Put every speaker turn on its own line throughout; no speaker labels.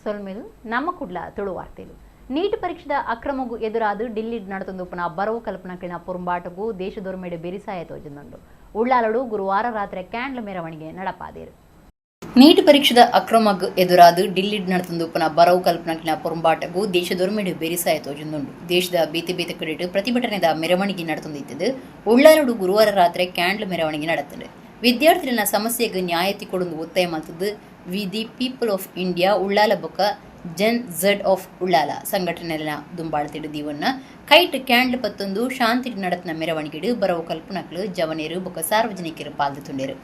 ಸೊಲ್ಮೆದು ನಮ್ಮ ಕುಡ್ಲ ತುಳು ವಾರ್ತೆಲು ನೀಟ್ ಪರೀಕ್ಷೆದ ಅಕ್ರಮಗೂ ಎದುರಾದು ఢిల్లీ ನಡತೊಂದುಪ್ಪುನ ಬರವು ಕಲ್ಪನಕ್ಲಿನ ಪುರುಂಬಾಟಗೂ ದೇಶದೊರ್ಮೆಡೆ ಬೆರಿಸಾಯ ತೋಜುಂದುಂಡು ಉಳ್ಳಾಲಡು ಗುರುವಾರ ರಾತ್ರಿ ಕ್ಯಾಂಡ್ಲ್ ಮೆರವಣಿಗೆ ನಡಪಾದೇರು ನೀಟ್ ಪರೀಕ್ಷೆದ ಅಕ್ರಮಗ್ ಎದುರಾದು ఢిల్లీ ನಡತೊಂದುಪ್ಪುನ ಬರವು ಕಲ್ಪನಕ್ಲಿನ ಪುರುಂಬಾಟಗೂ ದೇಶದೊರ್ಮೆಡೆ ಬೆರಿಸಾಯ ತೋಜುಂದುಂಡು ದೇಶದ ಬೇತೆ ಕಡೆಟ್ ಪ್ರತಿಭಟನೆದ ಮೆರವಣಿಗೆ ನಡತೊಂದಿತ್ತದು ಉಳ್ಳಾಲಡು ಗುರುವಾರ ರಾತ್ರಿ ಕ್ಯಾಂಡ್ಲ್ ಮೆರವಣಿಗೆ ನಡತದೆ ವಿದ್ಯಾರ್ಥಿಗಳ ಸಮಸ್ಯೆಗೆ ನ್ಯಾಯ ತಿಕ್ಕೊಡೊಂದು ಒತ್ತಾಯ ಮಾಡ್ತದ್ದು we the people of India Ullal ಬೊಕ್ಕ ಜನ್ ಝಡ್ ಆಫ್ ಉಳ್ಳಾಲ ಸಂಘಟನೆಯ ದುಂಬಾಳ್ತಿಡು ದೀವನ್ನ ಕೈಟ್ ಕ್ಯಾಂಡ್ಲ್ ಪತ್ತೊಂದು ಶಾಂತಿ ನಡತ್ನ ಮೆರವಣಿಗೆಡು ಬರವು ಕಲ್ಪನಕ್ಲು ಜವನೇರು ಬೊಕ್ಕ ಸಾರ್ವಜನಿಕರು ಪಾಲ್ಗೊಂಡಿರು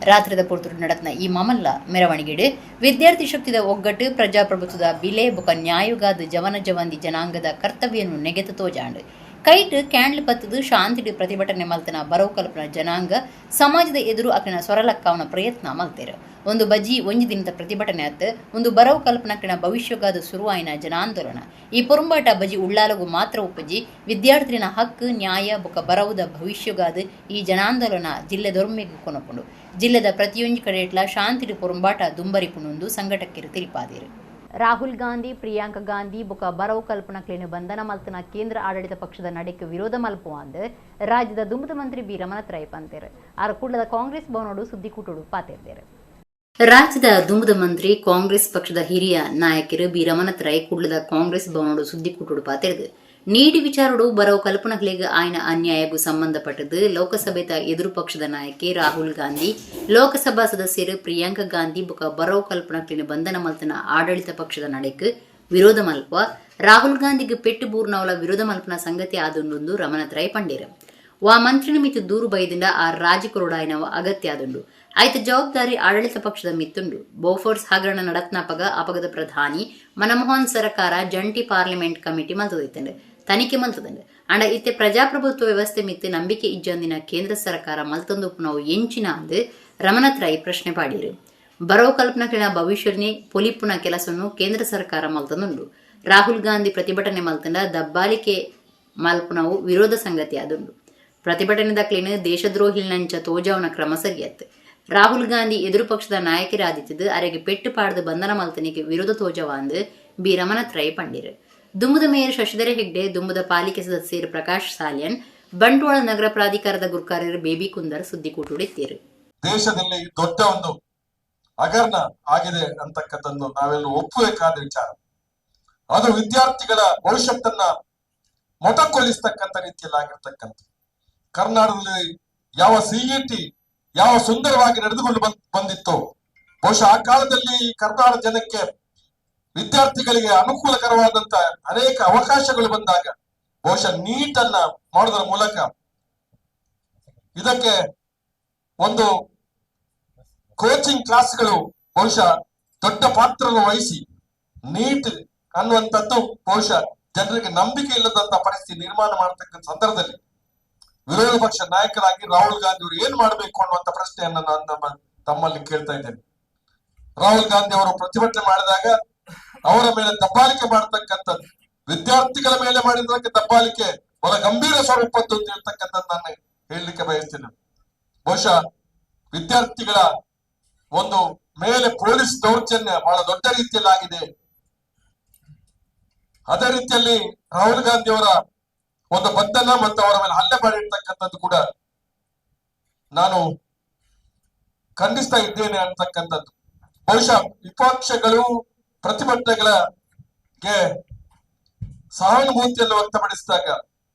ರಾತ್ರಿದ ಪೊರ್ತುಡು ನಡತ್ನ ಈ ಮಮಲ್ಲ ಮೆರವಣಿಗೆಡು ವಿದ್ಯಾರ್ಥಿ ಶಕ್ತಿದ ಒಗ್ಗಟ್ಟು ಪ್ರಜಾಪ್ರಭುತ್ವದ ಬಿಲೆ ಬೊಕ್ಕ ನ್ಯಾಯುಗಾದ ಜವನ ಜವಂದಿ ಜನಾಂಗದ ಕರ್ತವ್ಯವನ್ನು ನೆಗೆತ ತೋಜಾಂಡು ಕೈಟ್ ಕ್ಯಾಂಡ್ಲ್ ಪತ್ತದು ಶಾಂತಿಡು ಪ್ರತಿಭಟನೆ ಮಲ್ತನ ಬರವು ಕಲ್ಪನ ಜನಾಂಗ ಸಮಾಜದ ಎದುರು ಅಕ್ಕಿನ ಸೊರಲಕ್ಕಾವನ ಪ್ರಯತ್ನ ಮಲ್ತೇರು ಒಂದು ಬಜಿ ಒಂಜಿ ದಿನದ ಪ್ರತಿಭಟನೆ ಅತ್ತ ಒಂದು ಬರವು ಕಲ್ಪನಕ್ಕಿನ ಭವಿಷ್ಯಗಾದ ಶುರುವಾಯಿನ ಜನಾಂದೋಲನ ಈ ಪೊರುಂಬಾಟ ಬಜಿ ಉಳ್ಳಾಲಗೂ ಮಾತ್ರ ಉಪ್ಪಜಿ ವಿದ್ಯಾರ್ಥಿನ ಹಕ್ಕು ನ್ಯಾಯ ಬೊಕ್ಕ ಬರವುದ ಭವಿಷ್ಯಗಾದ ಈ ಜನಾಂದೋಲನ ಜಿಲ್ಲೆದೊರ್ಮೆಗೆ ಕೊನಪುಂಡು ಜಿಲ್ಲೆದ ಪ್ರತಿಯೊಂದು ಕಡೆಟ್ಲ ಶಾಂತಿಡು ಪೊರುಂಬಾಟ ದುಂಬರಿಪುಣೊಂದು ಸಂಘಟಕ್ಕಿರು ತಿಳಿಪಾದೇರು ರಾಹುಲ್ ಗಾಂಧಿ ಪ್ರಿಯಾಂಕಾ ಗಾಂಧಿ ಬೊಕ್ಕ ಬರವು ಕಲ್ಪನಕ್ಲೇನು ಬಂಧನ ಮಲ್ತನ ಕೇಂದ್ರ ಆಡಳಿತ ಪಕ್ಷದ ನಡೆಗೆ ವಿರೋಧ ಮಲ್ಪುವಂದ್ ರಾಜ್ಯದ ದುಂಬದ ಮಂತ್ರಿ ಬಿ ರಮನಾಥ್ ರೈ ಪಂತೇರು ಆರು ಕೂಡಲದ ಕಾಂಗ್ರೆಸ್ ಭವನೋಡು ಸುದ್ದಿಕೂಟೋಡು ಪಾತೇರ್ದೇರು ರಾಜ್ಯದ ದುಂಬದ ಮಂತ್ರಿ ಕಾಂಗ್ರೆಸ್ ಪಕ್ಷದ ಹಿರಿಯ ನಾಯಕರು ಬಿ ರಮನಾಥ್ ರೈ ಕೂಡಲದ ಕಾಂಗ್ರೆಸ್ ಭವನೋಡು ಸುದ್ದಿಕೂಟೋಡು ಪಾತೇರ್ದು ನೀಡಿ ವಿಚಾರಡು ಬರವು ಕಲ್ಪನಕ್ಲೆಗ್ ಆಯ್ನ ಅನ್ಯಾಯಗೂ ಸಂಬಂಧಪಟ್ಟದ್ದು ಲೋಕಸಭೆದ ಎದುರು ಪಕ್ಷದ ನಾಯಕಿ ರಾಹುಲ್ ಗಾಂಧಿ ಲೋಕಸಭಾ ಸದಸ್ಯರು ಪ್ರಿಯಾಂಕಾ ಗಾಂಧಿ ಬೊಕ್ಕ ಬರವು ಕಲ್ಪನಕ್ಲಿನ ಬಂಧನ ಮಲ್ತನ ಆಡಳಿತ ಪಕ್ಷದ ನಡೆಕ್ ವಿರೋಧ ಮಲ್ಪ ರಾಹುಲ್ ಗಾಂಧಿಗೆ ಪೆಟ್ಟು ಬೂರ್ನವಲ ವಿರೋಧ ಮಲ್ಪನ ಸಂಗತಿ ಆದುಂಡು ರಮನಾಥ್ ರೈ ಪಂಡೇರು ವಾ ಮಂತ್ರಿನ ಮಿತ್ತು ದೂರು ಬೈದಿಂದ ಆ ರಾಜಕರುಡಾಯನವ ಅಗತ್ಯ ಆದುಂಡು ಆಯ್ತ ಜವಾಬ್ದಾರಿ ಆಡಳಿತ ಪಕ್ಷದ ಮಿತ್ತುಂಡು ಬೋಫೋರ್ಸ್ ಹಗರಣ ನಡತ್ನಾಪಗ ಅಪಗದ ಪ್ರಧಾನಿ ಮನಮೋಹನ್ ಸರ್ಕಾರ ಜಂಟಿ ಪಾರ್ಲಿಮೆಂಟ್ ಕಮಿಟಿ ಮಲ್ತೊಂದಿತ್ತಂಡು ತನಿಖೆ ಮಲ್ತದಂಡು ಅಂಡ ಇತ್ತೆ ಪ್ರಜಾಪ್ರಭುತ್ವ ವ್ಯವಸ್ಥೆ ಮಿತ್ತು ನಂಬಿಕೆ ಇಜ್ಜೊಂದಿನ ಕೇಂದ್ರ ಸರ್ಕಾರ ಮಲ್ತೊಂದುಪ್ಪು ನಾವು ಎಂಚಿನ ಅಂದು ರಮನಾಥ್ ರೈ ಪ್ರಶ್ನೆ ಪಾಡಿರು ಬರವು ಕಲ್ಪನಕ್ಲಿನ ಭವಿಷ್ಯನೇ ಪೊಲಿಪುನ ಕೆಲಸವನ್ನು ಕೇಂದ್ರ ಸರ್ಕಾರ ಮಲ್ತೊಂದುಂಡು ರಾಹುಲ್ ಗಾಂಧಿ ಪ್ರತಿಭಟನೆ ಮಲ್ತಂಡ ದಬ್ಬಾಲಿಕೆ ಮಲ್ಪುನವು ವಿರೋಧ ಸಂಗತಿ ಆದುಂಡು ಪ್ರತಿಭಟನೆದಕ್ಲಿನ ದೇಶದ್ರೋಹಿಲ್ನಂಚ ತೋಜಾವನ ಕ್ರಮ ಸರಿಯತ್ತು ರಾಹುಲ್ ಗಾಂಧಿ ಎದುರು ಪಕ್ಷದ ನಾಯಕರಾದಿತ್ತದು ಅರೆಗೆ ಪೆಟ್ಟು ಪಾಡದ ಬಂಧನ ಮಲ್ತನಿಗೆ ವಿರೋಧ ತೋಜವಾಂದು ಬಿ ರಮನಾಥ್ ರೈ ಪಂಡಿರು ದುಂಬುದ ಮೇಯರ್ ಶಶಿಧರ ಹೆಗ್ಡೆ ದುಂಬುದ ಪಾಲಿಕೆ ಸದಸ್ಯರು ಪ್ರಕಾಶ್ ಸಾಲಿಯನ್ ಬಂಟ್ವಾಳ ನಗರ ಪ್ರಾಧಿಕಾರದ ಗುರುಕಾರ್ಯರು ಬೇಬಿ ಕುಂದರ್ ಸುದ್ದಿಕೂಟುಡಿತ್ತೇರು
ದೇಶದಲ್ಲಿ ದೊಡ್ಡ ಒಂದು ಹಗರಣ ಆಗಿದೆ ಅಂತಕ್ಕಂಥದ್ದು ನಾವೆಲ್ಲ ಒಪ್ಪಬೇಕಾದ ವಿಚಾರ. ಅದು ವಿದ್ಯಾರ್ಥಿಗಳ ಭವಿಷ್ಯತ್ತನ್ನ ಮೊಟಕೊಳಿಸ್ತಕ್ಕಂಥ ರೀತಿಯಲ್ಲಿ ಆಗಿರ್ತಕ್ಕಂಥ ಕರ್ನಾಟಕದಲ್ಲಿ ಯಾವ ಸಿಇಟಿ ಯಾವ ಸುಂದರವಾಗಿ ನಡೆದುಕೊಂಡು ಬಂದಿತ್ತು ಬಹುಶಃ ಆ ಕಾಲದಲ್ಲಿ ಕರ್ನಾಟಕ ಜನಕ್ಕೆ ವಿದ್ಯಾರ್ಥಿಗಳಿಗೆ ಅನುಕೂಲಕರವಾದಂತ ಅನೇಕ ಅವಕಾಶಗಳು ಬಂದಾಗ ಬಹುಶಃ ನೀಟ್ ಅನ್ನ ಮಾಡೋದ್ರ ಮೂಲಕ ಇದಕ್ಕೆ ಒಂದು ಕೋಚಿಂಗ್ ಕ್ಲಾಸ್ಗಳು ಬಹುಶಃ ದೊಡ್ಡ ಪಾತ್ರವನ್ನು ವಹಿಸಿ ನೀಟ್ ಅನ್ನುವಂಥದ್ದು ಬಹುಶಃ ಜನರಿಗೆ ನಂಬಿಕೆ ಇಲ್ಲದಂತ ಪರಿಸ್ಥಿತಿ ನಿರ್ಮಾಣ ಮಾಡತಕ್ಕಂಥ ಸಂದರ್ಭದಲ್ಲಿ ವಿರೋಧ ಪಕ್ಷ ನಾಯಕರಾಗಿ ರಾಹುಲ್ ಗಾಂಧಿ ಅವರು ಏನ್ ಮಾಡಬೇಕು ಅನ್ನುವಂತ ಪ್ರಶ್ನೆಯನ್ನ ನಾನು ತಮ್ಮಲ್ಲಿ ಕೇಳ್ತಾ ಇದ್ದೇನೆ. ರಾಹುಲ್ ಗಾಂಧಿ ಅವರು ಪ್ರತಿಭಟನೆ ಮಾಡಿದಾಗ ಅವರ ಮೇಲೆ ದಬ್ಬಾಳಿಕೆ ಮಾಡತಕ್ಕಂಥದ್ದು ವಿದ್ಯಾರ್ಥಿಗಳ ಮೇಲೆ ಮಾಡಿದ್ದಕ್ಕೆ ದಬ್ಬಾಳಿಕೆ ಬಹಳ ಗಂಭೀರ ಸ್ವರೂಪದ್ದು ಅಂತ ಹೇಳ್ತಕ್ಕಂಥದ್ದು ನಾನು ಹೇಳಲಿಕ್ಕೆ ಬಯಸ್ತೇನೆ. ಬಹುಶಃ ವಿದ್ಯಾರ್ಥಿಗಳ ಒಂದು ಮೇಲೆ ಪೊಲೀಸ್ ದೌರ್ಜನ್ಯ ಬಹಳ ದೊಡ್ಡ ರೀತಿಯಲ್ಲಿ ಆಗಿದೆ. ಅದೇ ರೀತಿಯಲ್ಲಿ ರಾಹುಲ್ ಗಾಂಧಿ ಅವರ ಒಂದು ಬಂಧನ ಮತ್ತು ಅವರ ಮೇಲೆ ಹಲ್ಲೆ ಮಾಡಿರ್ತಕ್ಕಂಥದ್ದು ಕೂಡ ನಾನು ಖಂಡಿಸ್ತಾ ಇದ್ದೇನೆ ಅಂತಕ್ಕಂಥದ್ದು. ಬಹುಶಃ ವಿಪಕ್ಷಗಳು ಪ್ರತಿಭಟನೆಗಳಿಗೆ ಸಹಾನುಭೂತಿಯನ್ನು ವ್ಯಕ್ತಪಡಿಸಿದಾಗ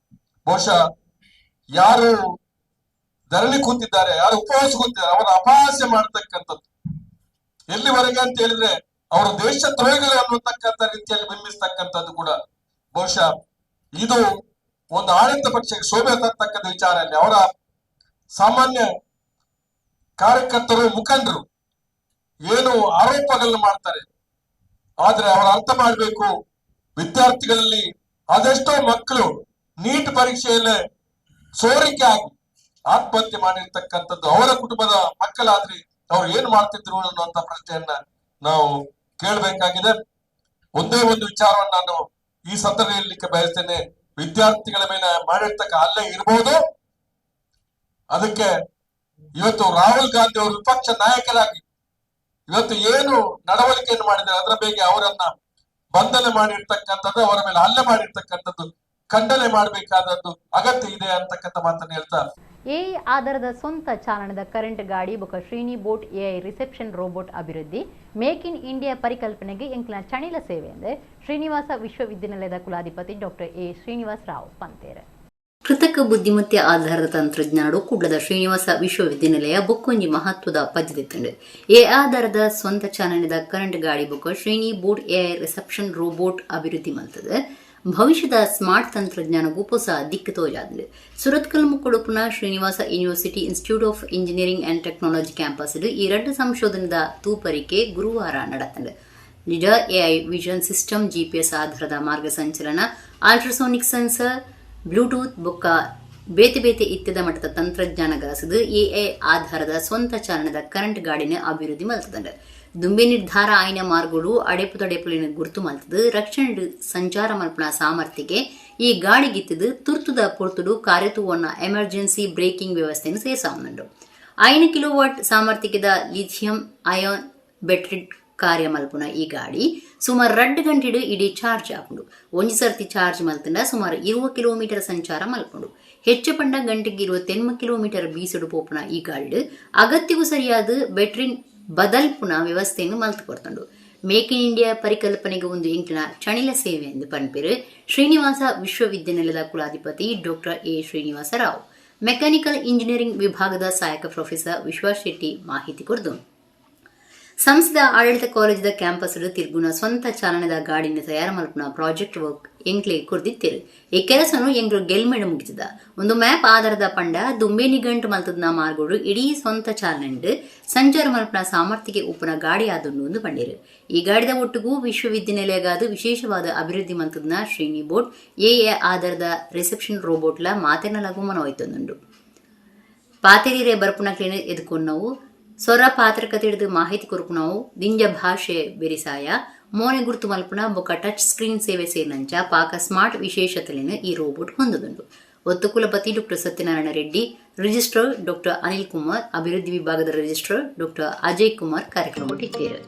ಬಹುಶಃ ಯಾರು ಧರಣಿ ಕೂತಿದ್ದಾರೆ, ಯಾರು ಉಪವಾಸ ಕೂತಿದ್ದಾರೆ ಅವರ ಅಪಹಾಸ್ಯ ಮಾಡತಕ್ಕಂಥದ್ದು. ಎಲ್ಲಿವರೆಗೆ ಅಂತ ಹೇಳಿದ್ರೆ ಅವರು ದೇಶ ದ್ರೋಹಿಗಳು ಅನ್ನತಕ್ಕಂಥ ರೀತಿಯಲ್ಲಿ ಬಿಂಬಿಸ್ತಕ್ಕಂಥದ್ದು ಕೂಡ ಬಹುಶಃ ಇದು ಒಂದು ಆಡಳಿತ ಪಕ್ಷಕ್ಕೆ ಶೋಭೆ ತರ್ತಕ್ಕಂಥ ವಿಚಾರ ಅಲ್ಲಿ. ಅವರ ಸಾಮಾನ್ಯ ಕಾರ್ಯಕರ್ತರು ಮುಖಂಡರು ಏನು ಆರೋಪಗಳನ್ನು ಮಾಡ್ತಾರೆ, ಆದ್ರೆ ಅವರು ಅರ್ಥ ಮಾಡಬೇಕು ವಿದ್ಯಾರ್ಥಿಗಳಲ್ಲಿ ಅದೆಷ್ಟೋ ಮಕ್ಕಳು ನೀಟ್ ಪರೀಕ್ಷೆಯಲ್ಲೇ ಸೋರಿಕೆ ಆಗಿ ಆತ್ಮಹತ್ಯೆ ಮಾಡಿರ್ತಕ್ಕಂಥದ್ದು ಅವರ ಕುಟುಂಬದ ಮಕ್ಕಳಾದ್ರೆ ಅವ್ರು ಏನ್ ಮಾಡ್ತಿದ್ರು ಅನ್ನುವಂತ ಪ್ರಶ್ನೆಯನ್ನ ನಾವು ಕೇಳಬೇಕಾಗಿದೆ. ಒಂದೇ ಒಂದು ವಿಚಾರವನ್ನು ನಾನು ಈ ಸಂದರ್ಭದಲ್ಲಿ ಹೇಳಲಿಕ್ಕೆ ಬಯಸ್ತೇನೆ. ವಿದ್ಯಾರ್ಥಿಗಳ ಮೇಲೆ ಮಾಡಿರ್ತಕ್ಕ ಹಲ್ಲೆ ಇರಬಹುದು, ಅದಕ್ಕೆ ಇವತ್ತು ರಾಹುಲ್ ಗಾಂಧಿ ಅವರು ವಿಪಕ್ಷ ನಾಯಕರಾಗಿ ಇವತ್ತು ಏನು ನಡವಳಿಕೆಯನ್ನು ಮಾಡಿದ್ದಾರೆ ಅದರ ಬಗ್ಗೆ ಅವರನ್ನ ಬಂಧನ ಮಾಡಿರ್ತಕ್ಕಂಥದ್ದು, ಅವರ ಮೇಲೆ ಹಲ್ಲೆ ಮಾಡಿರ್ತಕ್ಕಂಥದ್ದು ಖಂಡನೆ ಮಾಡಬೇಕಾದದ್ದು ಅಗತ್ಯ ಇದೆ ಅಂತಕ್ಕಂಥ ಮಾತನ್ನು ಹೇಳ್ತಾ,
ಎಐ ಆಧಾರದ ಸ್ವಂತ ಚಾಲನದ ಕರೆಂಟ್ ಗಾಡಿ ಬೊಕ Srini bot AI reception robot ಅಭಿವೃದ್ಧಿ ಮೇಕ್ ಇನ್ ಇಂಡಿಯಾ ಪರಿಕಲ್ಪನೆಗೆ ಎಂಕ್ಲ ಚಣಿಲ ಸೇವೆ ಎಂದರೆ ಶ್ರೀನಿವಾಸ ವಿಶ್ವವಿದ್ಯಾನಿಲಯದ ಕುಲಾಧಿಪತಿ ಡಾಕ್ಟರ್ ಎ ಶ್ರೀನಿವಾಸ ರಾವ್ ಪಂತೇರೆ.
ಕೃತಕ ಬುದ್ಧಿಮತ್ತೆ ಆಧಾರದ ತಂತ್ರಜ್ಞಾನಡು ಕುಡ್ಲದ ಶ್ರೀನಿವಾಸ ವಿಶ್ವವಿದ್ಯಾನಿಲಯ ಬೊಕ್ಕೊಂಜಿ ಮಹತ್ವದ ಪದ್ಧತಿ ಎ ಆಧಾರದ ಸ್ವಂತ ಚಾಲನೆದ ಕರೆಂಟ್ ಗಾಡಿ ಬೊಕ Srini bot AI reception robot ಅಭಿವೃದ್ಧಿ ಮಲ್ತದೆ ಭವಿಷ್ಯದ ಸ್ಮಾರ್ಟ್ ತಂತ್ರಜ್ಞಾನಗೂ ಹೊಸ ದಿಕ್ಕು ತೋಜಾದ ಸುರತ್ಕಲ್ ಮುಕ್ಕುಡುಪುನ Srinivasa university institute of engineering and technology campus ಈ ಎರಡು ಸಂಶೋಧನದ ತೂಪರಿಕೆ ಗುರುವಾರ ನಡೆತಂಡೆ. ನಿಜ ಎಐ ವಿಷನ್ ಸಿಸ್ಟಮ್, ಜಿಪಿಎಸ್ ಆಧಾರದ ಮಾರ್ಗ ಸಂಚಲನ, ಅಲ್ಟ್ರಾಸೋನಿಕ್ ಸೆನ್ಸರ್, ಬ್ಲೂಟೂತ್ ಬೊಕ್ಕ ಬೇತೆ ಬೇತೆ ಇತ್ಯದ ಮಟ್ಟದ ತಂತ್ರಜ್ಞಾನ ಗಳಿಸಿದು ಎಐ ಆಧಾರದ ಸ್ವಂತ ಚಾಲನದ ಕರೆಂಟ್ ಗಾಡಿನ ಅಭಿವೃದ್ಧಿ ಮಲ್ತದಂಡ ದುಂಬೆ ನಿರ್ಧಾರ ಆಯ್ನ ಮಾರ್ಗಗಳು ಅಡೆಪು ತಡೆಪುಲಿನ ಗುರುತು ಮಲ್ತದು ರಕ್ಷಣೆ ಸಂಚಾರ ಮಲ್ಪನ ಸಾಮರ್ಥ್ಯಕ್ಕೆ ಈ ಗಾಡಿಗಿತ್ತದು ತುರ್ತುದ ಪೊರ್ತುಡು ಕಾರ್ಯತುವನ್ನ ಎಮರ್ಜೆನ್ಸಿ ಬ್ರೇಕಿಂಗ್ ವ್ಯವಸ್ಥೆಯನ್ನು ಸೇರಿಸವುಂಡು. 5 ಕಿಲೋವಾಟ್ ಸಾಮರ್ಥ್ಯದ ಲಿಥಿಯಂ ಅಯಾನ್ ಬ್ಯಾಟರಿ ಕಾರ್ಯ ಮಲ್ಪುನ ಈ ಗಾಡಿ ಸುಮಾರು 2 ಗಂಟೆಡು ಇಡೀ ಚಾರ್ಜ್ ಆಪುಂಡು. ಒಂಜಿ ಸರ್ತಿ ಚಾರ್ಜ್ ಮಲ್ತಂಡ ಸುಮಾರು 20 ಕಿಲೋಮೀಟರ್ ಸಂಚಾರ ಮಲ್ಪುಂಡು. ಹೆಚ್ಚು ಪಂಡ ಗಂಟೆಗೆ 28 ಕಿಲೋಮೀಟರ್ ಬೀಸುಡು ಪೋಪುನ ಈ ಗಾಡಿ ಅಗತ್ಯಗೂ ಸರಿಯಾದ ಬ್ಯಾಟರಿ ಬದಲ್ಪುನ ವ್ಯವಸ್ಥೆಯನ್ನು ಮಲ್ತುಕೊಡ್ತಂಡು. ಮೇಕ್ ಇನ್ ಇಂಡಿಯಾ ಪರಿಕಲ್ಪನೆಗೆ ಒಂದು ಎಂಕಿನ ಚಣಿಲ ಸೇವೆ ಎಂದು ಪನ್ಪೇರು ಶ್ರೀನಿವಾಸ ವಿಶ್ವವಿದ್ಯಾನಿಲಯದ ಕುಲಾಧಿಪತಿ doctor A Srinivasa Rao. Mechanical engineering ವಿಭಾಗದ ಸಹಾಯಕ ಪ್ರೊಫೆಸರ್ ವಿಶ್ವಾಸ್ ಶೆಟ್ಟಿ ಮಾಹಿತಿ ಕೊಡ್ದು. ಸಂಸ್ಥೆದ ಆಡಳಿತ ಕಾಲೇಜದ ಕ್ಯಾಂಪಸ್ ತಿರುಗುನ ಸ್ವಂತ ಚಾಲನದ ಗಾಡಿನ ತಯಾರು ಮಲ್ಪನ ಪ್ರಾಜೆಕ್ಟ್ ವರ್ಕ್ ಎಂಕ್ಲೆ ಕೊಡ್ದಿತ್ತೇರು. ಈ ಕೆಲಸನು ಎಂಗ್ರು ಗೆಲ್ಮೆಡ ಮುಗಿತದ ಒಂದು ಮ್ಯಾಪ್ ಆಧಾರದ ಪಂಡ ದುಂಬೆ ನಿಗಂಟು ಮಲ್ತದ ಮಾರ್ಗೋಡು ಇಡೀ ಸ್ವಂತ ಚಾಲನೆ ಸಂಚಾರ ಮಲ್ಪನ ಸಾಮರ್ಥ್ಯಕ್ಕೆ ಉಪ್ಪನ ಗಾಡಿ ಆದುಂಡು ಒಂದು ಪಂಡೇರು. ಈ ಗಾಡಿದ ಒಟ್ಟಿಗೂ ವಿಶ್ವವಿದ್ಯಾನಿಲಯಗಾದ ವಿಶೇಷವಾದ ಅಭಿವೃದ್ಧಿ ಮಲ್ತದ ಶ್ರೀನಿ ಬೋಟ್ ಎಐ ಆಧಾರದ ರಿಸೆಪ್ಷನ್ ರೋಬೋಟ್ಲ ಮಾತೆನಲಾಗು ಮನೋಯ್ತೊಂದುಂಡು. ಪಾತೆರೀರೆ ಬರ್ಪುನ ಕ್ಲೀನ್ ಎದುಕೊಂಡು ನಾವು ಸ್ವರ ಪಾತ್ರಕತೆ ಹಿಡಿದು ಮಾಹಿತಿ ಕೊರಪುನವು ದಿಂಜ ಭಾಷೆ ಬೆರಿಸಾಯ ಮೋನೆ ಗುರುತು ಮಲ್ಪುನ ಬೊಕ್ಕ ಟಚ್ ಸ್ಕ್ರೀನ್ ಸೇವೆ ಸೇರಿನಂಚ ಪಾಕ ಸ್ಮಾರ್ಟ್ ವಿಶೇಷತೆಯನ್ನು ಈ ರೋಬೋಟ್ ಹೊಂದದುಂಡು. ಒತ್ತು ಕುಲಪತಿ doctor Satyanarayana Reddy, registrar doctor Anil Kumar, ಅಭಿವೃದ್ಧಿ ವಿಭಾಗದ ರಿಜಿಸ್ಟ್ರಾರ್ ಡಾಕ್ಟರ್ ಅಜಯ್ ಕುಮಾರ್ ಕಾರ್ಯಕ್ರಮ ಇದ್ದೇರು.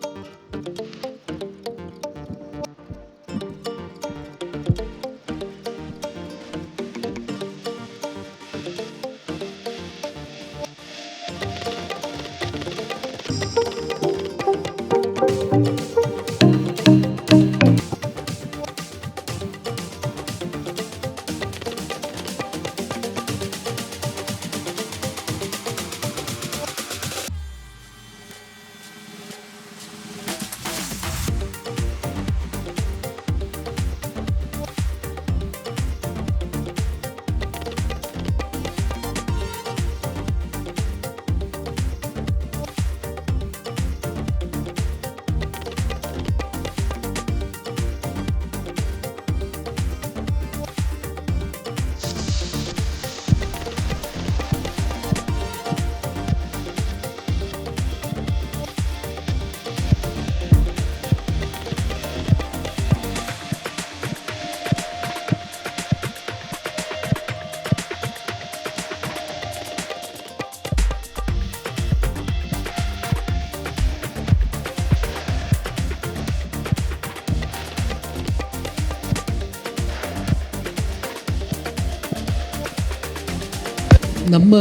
ನಮ್ಮ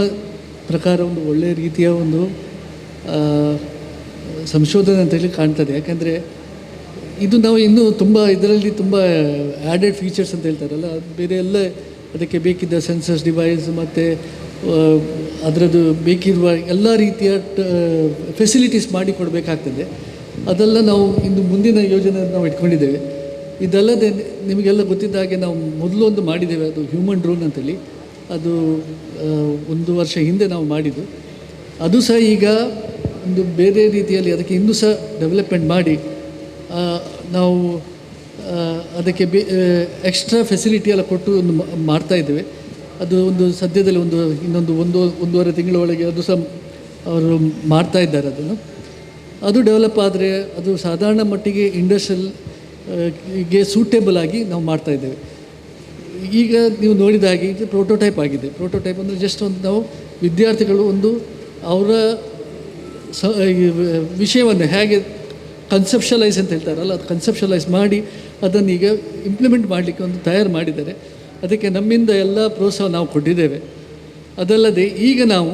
ಪ್ರಕಾರ ಒಂದು ಒಳ್ಳೆಯ ರೀತಿಯ ಒಂದು ಸಂಶೋಧನೆ ಅಂತೇಳಿ ಕಾಣ್ತದೆ. ಯಾಕೆಂದರೆ ಇದು ನಾವು ಇನ್ನೂ ತುಂಬ ಇದರಲ್ಲಿ ತುಂಬ ಆ್ಯಡೆಡ್ ಫೀಚರ್ಸ್ ಅಂತ ಹೇಳ್ತಾರಲ್ಲ, ಬೇರೆ ಎಲ್ಲ ಅದಕ್ಕೆ ಬೇಕಿದ್ದ ಸೆನ್ಸರ್ಸ್ ಡಿವೈಸ್ ಮತ್ತು ಅದರದ್ದು ಬೇಕಿರುವ ಎಲ್ಲ ರೀತಿಯ ಫೆಸಿಲಿಟೀಸ್ ಮಾಡಿ ಕೊಡಬೇಕಾಗ್ತದೆ. ಅದೆಲ್ಲ ನಾವು ಇನ್ನು ಮುಂದಿನ ಯೋಜನೆ ನಾವು ಇಟ್ಕೊಂಡಿದ್ದೇವೆ. ಇದಲ್ಲದೆ ನಿಮಗೆಲ್ಲ ಗೊತ್ತಿದ್ದ ಹಾಗೆ ನಾವು ಮೊದಲು ಒಂದು ಮಾಡಿದ್ದೇವೆ, ಅದು ಹ್ಯೂಮನ್ ಡ್ರೋನ್ ಅಂತೇಳಿ. ಅದು 1 ವರ್ಷ ಹಿಂದೆ ನಾವು ಮಾಡಿದ್ದು. ಅದು ಸಹ ಈಗ ಒಂದು ಬೇರೆ ರೀತಿಯಲ್ಲಿ ಅದಕ್ಕೆ ಇನ್ನೂ ಸಹ ಡೆವಲಪ್ಮೆಂಟ್ ಮಾಡಿ ನಾವು ಅದಕ್ಕೆ ಎಕ್ಸ್ಟ್ರಾ ಫೆಸಿಲಿಟಿ ಎಲ್ಲ ಕೊಟ್ಟು ಒಂದು ಮಾಡ್ತಾಯಿದ್ದೇವೆ. ಅದು ಒಂದು ಸದ್ಯದಲ್ಲಿ ಒಂದೂವರೆ ತಿಂಗಳ ಒಳಗೆ ಅದು ಸಹ ಅವರು ಮಾಡ್ತಾ ಇದ್ದಾರೆ. ಅದು ಡೆವಲಪ್ ಆದರೆ ಅದು ಸಾಧಾರಣ ಮಟ್ಟಿಗೆ ಇಂಡಸ್ಟ್ರಿಯಲ್ಗೆ ಸೂಟೇಬಲ್ ಆಗಿ ನಾವು ಮಾಡ್ತಾಯಿದ್ದೇವೆ. ಈಗ ನೀವು ನೋಡಿದ ಹಾಗೆ ಇದು ಪ್ರೋಟೋಟೈಪ್ ಆಗಿದೆ. ಪ್ರೋಟೋಟೈಪ್ ಅಂದರೆ ಜಸ್ಟ್ ಒಂದು ನಾವು ವಿದ್ಯಾರ್ಥಿಗಳು ಒಂದು ಅವರ ಈ ವಿಷಯವನ್ನು ಹೇಗೆ ಕನ್ಸೆಪ್ಷಲೈಸ್ ಅಂತ ಹೇಳ್ತಾರಲ್ಲ, ಅದು ಕನ್ಸೆಪ್ಷಲೈಸ್ ಮಾಡಿ ಅದನ್ನು ಈಗ ಇಂಪ್ಲಿಮೆಂಟ್ ಮಾಡಲಿಕ್ಕೆ ಒಂದು ತಯಾರು ಮಾಡಿದ್ದಾರೆ. ಅದಕ್ಕೆ ನಮ್ಮಿಂದ ಎಲ್ಲ ಪ್ರೋತ್ಸಾಹ ನಾವು ಕೊಟ್ಟಿದ್ದೇವೆ. ಅದಲ್ಲದೆ ಈಗ ನಾವು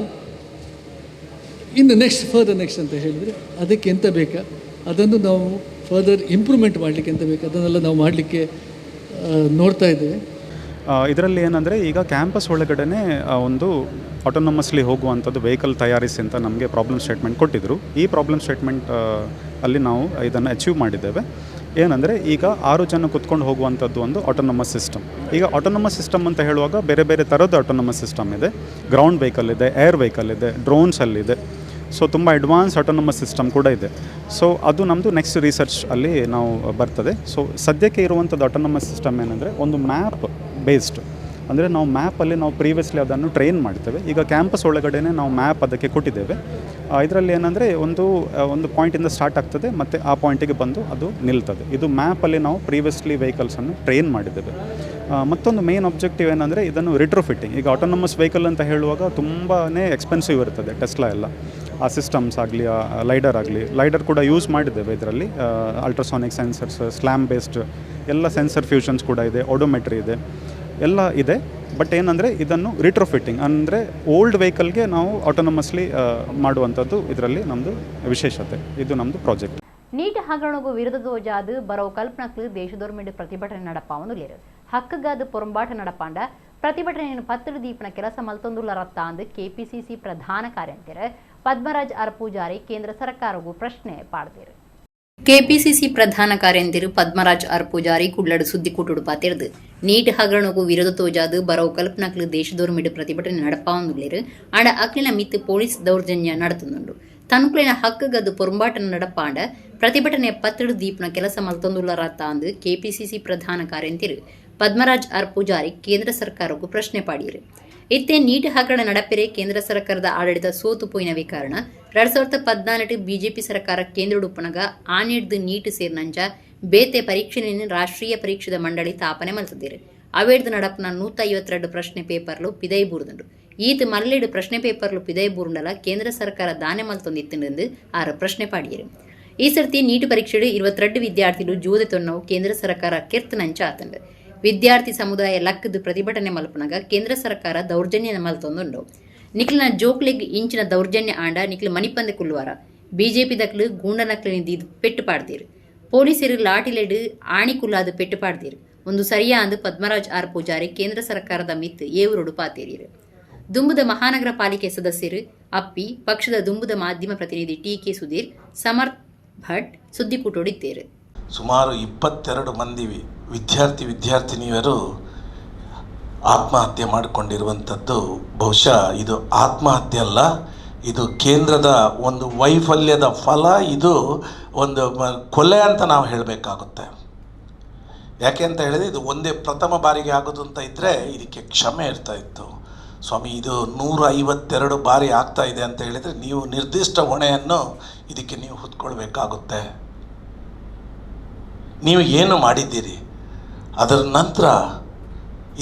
ಇನ್ನು ನೆಕ್ಸ್ಟ್ ಅಂತ ಹೇಳಿದರೆ ಅದಕ್ಕೆ ಎಂತ ಬೇಕಾ ಅದನ್ನು ನಾವು ಫರ್ದರ್ ಇಂಪ್ರೂವ್ಮೆಂಟ್ ಮಾಡಲಿಕ್ಕೆ ಎಂತ ಬೇಕು ಅದನ್ನೆಲ್ಲ ನಾವು ಮಾಡಲಿಕ್ಕೆ ನೋಡ್ತಾ ಇದ್ದೇವೆ.
ಇದರಲ್ಲಿ ಏನಂದರೆ ಈಗ ಕ್ಯಾಂಪಸ್ ಒಳಗಡೆ ಒಂದು ಆಟೋನಮಸ್ಲಿ ಹೋಗುವಂಥದ್ದು ವೆಹಿಕಲ್ ತಯಾರಿಸಿ ಅಂತ ನಮಗೆ ಪ್ರಾಬ್ಲಮ್ ಸ್ಟೇಟ್ಮೆಂಟ್ ಕೊಟ್ಟಿದ್ದರು. ಈ ಪ್ರಾಬ್ಲಮ್ ಸ್ಟೇಟ್ಮೆಂಟ್ ಅಲ್ಲಿ ನಾವು ಇದನ್ನು ಅಚೀವ್ ಮಾಡಿದ್ದೇವೆ. ಏನಂದರೆ ಈಗ 6 ಜನ ಕುತ್ಕೊಂಡು ಹೋಗುವಂಥದ್ದು ಒಂದು ಆಟೋನಮಸ್ ಸಿಸ್ಟಮ್. ಈಗ ಆಟೋನಮಸ್ ಸಿಸ್ಟಮ್ ಅಂತ ಹೇಳುವಾಗ ಬೇರೆ ಬೇರೆ ಥರದ ಆಟೋನಮಸ್ ಸಿಸ್ಟಮ್ ಇದೆ. ಗ್ರೌಂಡ್ ವೆಹಿಕಲ್ ಇದೆ, ಏರ್ ವೆಹಿಕಲ್ ಇದೆ, ಡ್ರೋನ್ಸಲ್ಲಿದೆ. ಸೊ ತುಂಬ ಅಡ್ವಾನ್ಸ್ ಆಟೋನಮಸ್ ಸಿಸ್ಟಮ್ ಕೂಡ ಇದೆ. ಸೊ ಅದು ನಮ್ಮದು ನೆಕ್ಸ್ಟ್ ರಿಸರ್ಚ್ ಅಲ್ಲಿ ನಾವು ಬರ್ತದೆ. ಸೊ ಸದ್ಯಕ್ಕೆ ಇರುವಂಥದ್ದು ಆಟೋನಮಸ್ ಸಿಸ್ಟಮ್ ಏನಂದರೆ ಒಂದು ಮ್ಯಾಪ್ ಬೇಸ್ಡ್, ಅಂದರೆ ನಾವು ಮ್ಯಾಪಲ್ಲಿ ನಾವು ಪ್ರೀವಿಯಸ್ಲಿ ಅದನ್ನು ಟ್ರೈನ್ ಮಾಡ್ತೇವೆ. ಈಗ ಕ್ಯಾಂಪಸ್ ಒಳಗಡೆ ನಾವು ಮ್ಯಾಪ್ ಅದಕ್ಕೆ ಕೊಟ್ಟಿದ್ದೇವೆ. ಇದರಲ್ಲಿ ಏನಂದರೆ ಒಂದು ಪಾಯಿಂಟಿಂದ ಸ್ಟಾರ್ಟ್ ಆಗ್ತದೆ ಮತ್ತು ಆ ಪಾಯಿಂಟಿಗೆ ಬಂದು ಅದು ನಿಲ್ತದೆ. ಇದು ಮ್ಯಾಪಲ್ಲಿ ನಾವು ಪ್ರೀವಿಯಸ್ಲಿ ವೆಹಿಕಲ್ಸನ್ನು ಟ್ರೈನ್ ಮಾಡಿದ್ದೇವೆ. ಮತ್ತೊಂದು ಮೇನ್ ಆಬ್ಜೆಕ್ಟಿವ್ ಏನಂದರೆ ಇದನ್ನು ರಿಟ್ರೋಫಿಟ್ಟಿಂಗ್. ಈಗ ಆಟೋನಮಸ್ ವೆಹಿಕಲ್ ಅಂತ ಹೇಳುವಾಗ ತುಂಬಾ ಎಕ್ಸ್ಪೆನ್ಸಿವ್ ಇರ್ತದೆ. ಟೆಸ್ಲಾ ಎಲ್ಲ ಆ ಸಿಸ್ಟಮ್ಸ್ ಆಗಲಿ, ಲೈಡರ್ ಕೂಡ ಯೂಸ್ ಮಾಡಿದ್ದೇವೆ ಇದರಲ್ಲಿ. ಅಲ್ಟ್ರಾಸಾನಿಕ್ ಸೆನ್ಸರ್ಸ್, ಸ್ಲ್ಯಾಮ್ ಬೇಸ್ಡ್ ಎಲ್ಲ ಸೆನ್ಸರ್ ಫ್ಯೂಷನ್ಸ್ ಕೂಡ ಇದೆ, ಆಡೋಮೆಟ್ರಿ ಇದೆ, ಎಲ್ಲ ಇದೆ. ಬಟ್ ಏನಂದರೆ ಇದನ್ನು ರಿಟ್ರೋಫಿಟ್ಟಿಂಗ್ ಅಂದರೆ ಓಲ್ಡ್ ವೆಹಿಕಲ್ಗೆ ನಾವು ಆಟೋನಮಸ್ಲಿ ಮಾಡುವಂಥದ್ದು ಇದರಲ್ಲಿ ನಮ್ಮದು ವಿಶೇಷತೆ. ಇದು ನಮ್ಮದು ಪ್ರಾಜೆಕ್ಟ್.
ನೀಟ್ ಹಗರಣಗೂ ವಿರುದ್ಧದೋಜಾದು ಬರೋ ಕಲ್ಪನಕ್ಲು ದೇಶದೋರ್ಮೆಂಡು ಪ್ರತಿಭಟನೆ ನಡಪಾವನು ಲೇರು ಹಕ್ಕಗಾದು ಪೊರಂಬಾಟ ನಡಪಾಂಡ ಪ್ರತಿಭಟನೆಯನ್ನು 10 ದೀಪನ ಕೆಲಸ ಮಲ್ತೊಂದುಲ್ಲ ರತ್ತಾಂದು ಕೆಪಿಸಿಸಿ ಪ್ರಧಾನ ಕಾರ್ಯಂತಿರ ಪದ್ಮರಾಜ್ ಅರ್ಪೂಜಾರಿ ಕೇಂದ್ರ ಸರ್ಕಾರಗೂ ಪ್ರಶ್ನೆ ಪಾಡ್ದಿರು.
ಕೆಪಿಸಿಸಿ ಪ್ರಧಾನ ಕಾರ್ಯಂತಿರು ಪದ್ಮರಾಜ್ ಅರ್ಪೂಜಾರಿ ಕುಡ್ಲಡು ಸುದ್ದಿಕೂಟುಡು ಪಾತಿರ್ದು ನೀಟ್ ಹಗರಣಗೂ ವಿರೋಧ ತೋಜಾದು ಬರೋ ಕಲ್ಪನಕ್ಲು ದೇಶದೋರ್ಮಿಡು ಪ್ರತಿಭಟನೆ ನಡಪಾವನುಳ್ಳೇರು ಆಂಡ ಅಕ್ಲಿನ ಮಿತ್ತು ಪೊಲೀಸ್ ದೌರ್ಜನ್ಯ ನಡತುಂಡು ತನುಕ್ಲಿನ ಹಕ್ಕಗದು ಪೊರಂಬಾಟನ ನಡಪಾಂಡ ಪ್ರತಿಭಟನೆ 10 ದೀಪನ ಕೆಲಸ ಮಲ್ತೊಂದುಲ್ಲ ರತ್ತಾಂದು ಕೆಪಿಸಿಸಿ ಪ್ರಧಾನ ಕಾರ್ಯಂತಿರು ಪದ್ಮರಾಜ್ ಅರ್ಪೂಜಾರಿ ಕೇಂದ್ರ ಸರ್ಕಾರಕ್ಕೂ ಪ್ರಶ್ನೆ ಪಾಡಿರು. ಇತ್ತೆ ನೀಟ್ ಹಗರಣ ನಡಪೆರೆ ಕೇಂದ್ರ ಸರ್ಕಾರದ ಆಡಳಿತ ಸೋತು ಪೋಯಿನವೇ ಕಾರಣ 2014 ಬಿಜೆಪಿ ಸರ್ಕಾರ ಕೇಂದ್ರ ಉಡುಪನಗ ಆನಿಡ್ದು ನೀಟ್ ಸೇರ್ನಂಚ ಬೇತೆ ಪರೀಕ್ಷೆಯನ್ನು ರಾಷ್ಟ್ರೀಯ ಪರೀಕ್ಷದ ಮಂಡಳಿ ತಾಪನೆ ಮಲ್ತದಿರು. ಅವೇಡ್ದು ನಡಪನ 152 ಪ್ರಶ್ನೆ ಪೇಪರ್ಲು ಪಿದೈ ಬೂರ್ದುಂಡು. ಈತ್ ಮಲ್ಲೆಡು ಪ್ರಶ್ನೆ ಪೇಪರ್ಲು ಪಿದೈ ಬೂರುಂಡಲ ಕೇಂದ್ರ ಸರ್ಕಾರ ದಾನೆ ಮಲ್ತೊಂದಿತ್ತುಂಡು ಆರು ಪ್ರಶ್ನೆ ಪಾಡಿಯರು. ಈ ಸರ್ತಿ ನೀಟ್ ಪರೀಕ್ಷೆಡು 22 ವಿದ್ಯಾರ್ಥಿಗಳು ಜೂದೆ ತೊನ್ನವು ಕೇಂದ್ರ ಸರ್ಕಾರ ಕೆರ್ತನಂಚ ಆತಂಡು. ವಿದ್ಯಾರ್ಥಿ ಸಮುದಾಯ ಲಕ್ಕದು ಪ್ರತಿಭಟನೆ ಮಲ್ಪನಾಗ ಕೇಂದ್ರ ಸರ್ಕಾರ ದೌರ್ಜನ್ಯ ಮಲ್ತೊಂದುಂಡು. ನಿಕ್ಲಿನ ಜೋಕ್ಲೆಗ್ ಇಂಚಿನ ದೌರ್ಜನ್ಯ ಆಂಡ ನಿಕ್ಲು ಮಣಿಪಂದೆ ಕುಲ್ವಾರ ಬಿಜೆಪಿ ದಕ್ಲು ಗೂಂಡ ನಕ್ಲಿನಿದ್ದು ಪೆಟ್ಟು ಪಾಡ್ತೀರು. ಪೊಲೀಸರು ಲಾಟಿಲೆಡು ಆಣಿಕುಲ್ಲಾದು ಪೆಟ್ಟು ಪಾಡ್ತೀರು. ಒಂದು ಸರಿಯಾಂದು ಪದ್ಮರಾಜ್ ಆರ್ ಪೂಜಾರಿ ಕೇಂದ್ರ ಸರ್ಕಾರದ ಮಿತ್ ಏವರೋಡು ಪಾತೇರಿರು. ದುಂಬುದ ಮಹಾನಗರ ಪಾಲಿಕೆ ಸದಸ್ಯರು ಅಪ್ಪಿ ಪಕ್ಷದ ದುಂಬುದ ಮಾಧ್ಯಮ ಪ್ರತಿನಿಧಿ ಟಿ.ಕೆ. ಸುಧೀರ್, ಸಮರ್ಥ್ ಭಟ್ ಸುದ್ದಿಕೂಟೋಡಿದ್ದೇರು.
ಸುಮಾರು 22 ಮಂದಿ ವಿದ್ಯಾರ್ಥಿನಿಯರು ಆತ್ಮಹತ್ಯೆ ಮಾಡಿಕೊಂಡಿರುವಂಥದ್ದು ಬಹುಶಃ ಇದು ಆತ್ಮಹತ್ಯೆ ಅಲ್ಲ, ಇದು ಕೇಂದ್ರದ ಒಂದು ವೈಫಲ್ಯದ ಫಲ. ಇದು ಒಂದು ಕೊಲೆ ಅಂತ ನಾವು ಹೇಳಬೇಕಾಗುತ್ತೆ. ಯಾಕೆ ಅಂತ ಹೇಳಿದ್ರೆ ಇದು ಒಂದೇ ಪ್ರಥಮ ಬಾರಿಗೆ ಆಗೋದು ಅಂತ ಇದ್ದರೆ ಇದಕ್ಕೆ ಕ್ಷಮೆ ಇರ್ತಾ ಇತ್ತು. ಸ್ವಾಮಿ, ಇದು 152 ಬಾರಿ ಆಗ್ತಾ ಇದೆ ಅಂತ ಹೇಳಿದರೆ ನೀವು ನಿರ್ದಿಷ್ಟ ಹೊಣೆಯನ್ನು ಇದಕ್ಕೆ ನೀವು ಹೊತ್ಕೊಳ್ಬೇಕಾಗುತ್ತೆ. ನೀವು ಏನು ಮಾಡಿದ್ದೀರಿ, ಅದರ ನಂತರ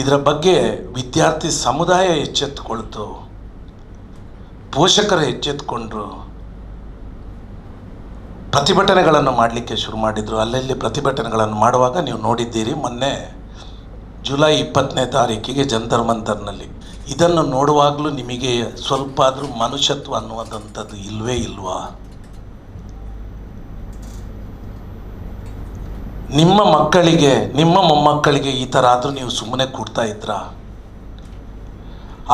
ಇದರ ಬಗ್ಗೆ ವಿದ್ಯಾರ್ಥಿ ಸಮುದಾಯ ಎಚ್ಚೆತ್ತುಕೊಳ್ತು, ಪೋಷಕರು ಎಚ್ಚೆತ್ತುಕೊಂಡ್ರು, ಪ್ರತಿಭಟನೆಗಳನ್ನು ಮಾಡಲಿಕ್ಕೆ ಶುರು ಮಾಡಿದರು. ಅಲ್ಲಲ್ಲಿ ಪ್ರತಿಭಟನೆಗಳನ್ನು ಮಾಡುವಾಗ ನೀವು ನೋಡಿದ್ದೀರಿ, ಮೊನ್ನೆ ಜುಲೈ 20ನೇ ತಾರೀಕಿಗೆ ಜಂತರ್ ಮಂತರ್ನಲ್ಲಿ. ಇದನ್ನು ನೋಡುವಾಗಲೂ ನಿಮಗೆ ಸ್ವಲ್ಪ ಆದರೂ ಮನುಷ್ಯತ್ವ ಅನ್ನುವಂಥದ್ದು ಇಲ್ವೇ ಇಲ್ವಾ? ನಿಮ್ಮ ಮಕ್ಕಳಿಗೆ, ನಿಮ್ಮ ಮೊಮ್ಮಕ್ಕಳಿಗೆ ಈ ಥರ ಆದರೂ ನೀವು ಸುಮ್ಮನೆ ಕೊಡ್ತಾ ಇದ್ರಾ?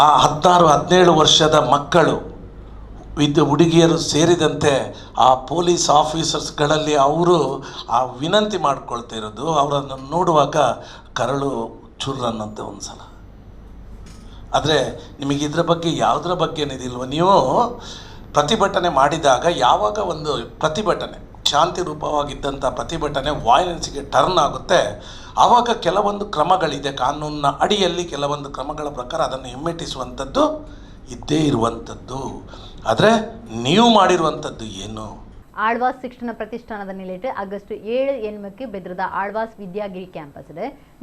ಆ 16-17 ವರ್ಷದ ಮಕ್ಕಳು ಹುಡುಗಿಯರು ಸೇರಿದಂತೆ ಆ ಪೊಲೀಸ್ ಆಫೀಸರ್ಸ್ಗಳಲ್ಲಿ ಅವರು ಆ ವಿನಂತಿ ಮಾಡ್ಕೊಳ್ತಾ ಇರೋದು, ಅವರನ್ನು ನೋಡುವಾಗ ಕರಳು ಚುರ್ರನ್ನಂತೆ ಒಂದು ಸಲ. ಆದರೆ ನಿಮಗೆ ಇದರ ಬಗ್ಗೆ ಯಾವುದರ ಬಗ್ಗೆ ಏನಿದಿಲ್ವ? ನೀವು ಪ್ರತಿಭಟನೆ ಮಾಡಿದಾಗ ಯಾವಾಗ ಒಂದು ಪ್ರತಿಭಟನೆ ಶಾಂತಿ ರೂಪವಾಗಿದ್ದಂಥ ಪ್ರತಿಭಟನೆ ವೈಲೆನ್ಸ್ಗೆ ಟರ್ನ್ ಆಗುತ್ತೆ, ಆವಾಗ ಕೆಲವೊಂದು ಕ್ರಮಗಳಿದೆ, ಕಾನೂನಿನ ಅಡಿಯಲ್ಲಿ ಕೆಲವೊಂದು ಕ್ರಮಗಳ ಪ್ರಕಾರ ಅದನ್ನು ಹಿಮ್ಮೆಟ್ಟಿಸುವಂಥದ್ದು ಇದ್ದೇ ಇರುವಂಥದ್ದು. ಆದರೆ ನೀವು ಮಾಡಿರುವಂಥದ್ದು ಏನು?
ಆಳ್ವಾಸ್ ಶಿಕ್ಷಣ ಪ್ರತಿಷ್ಠಾನದ ನಿಲೆಟ್ಟು ಆಗಸ್ಟ್ 7 ಎನ್ಮಕ್ಕೆ ಬೆದ್ರದ ಆಳ್ವಾಸ್ ವಿದ್ಯಾಗಿರಿ ಕ್ಯಾಂಪಸ್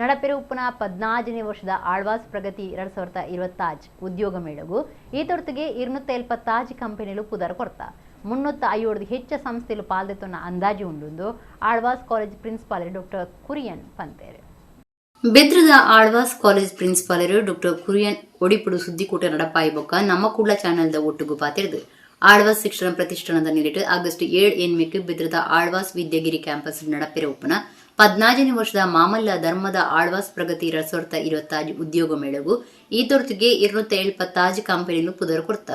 ನಡಪೆರೆ ಉಪ್ಪನ 14ನೇ ವರ್ಷದ ಆಳ್ವಾಸ್ ಪ್ರಗತಿ 2020 ಉದ್ಯೋಗ ಮೇಳಗೂ ಈ ತೊರ್ತಿಗೆ 270 ಕಂಪನಿಗಳು ಪುದರ್ ಕೊಡ್ತಾ 350 ಹೆಚ್ಚು ಸಂಸ್ಥೆలు ಪಾಲ್ದೆತೊನ್ನ ಅಂದಾಜು ಉಂಡು Alva's college principal doctor Kurian ಪಂತೇರು.
ಬೆದ್ರದ Alva's college principal doctor Kurian ಒಡಿಪುಡು ಸುದ್ದಿಕೂಟ ನಡಪಾಯಿ ಬೊಕ್ಕ ನಮ್ಮ ಕೂಡ್ಲ ಚಾನೆಲ್ದ ಒಟ್ಟುಗು ಪಾತಿರ್ದು ಆಳ್ವಾಸ್ ಶಿಕ್ಷಣ ಪ್ರತಿಷ್ಠಾನದ ನೀರಿಟ್ಟು ಆಗಸ್ಟ್ 7 ಎನ್ಮೆಕ್ ಬೆದ್ರದ ಆಳ್ವಾಸ್ ವಿದ್ಯಾಗಿರಿ ಕ್ಯಾಂಪಸ್ ನಡಪೆರ ಉಪ್ಪನ 14ನೇ ವರ್ಷದ ಮಾಮಲ್ಲ ಧರ್ಮದ ಆಳ್ವಾಸ್ ಪ್ರಗತಿ 2025 ಉದ್ಯೋಗ ಮೇಳವು ಈ ತೊರ್ತಿಗೆ 270 ಕಂಪನಿಲು ಪುದರ್ ಕೊಡ್ತ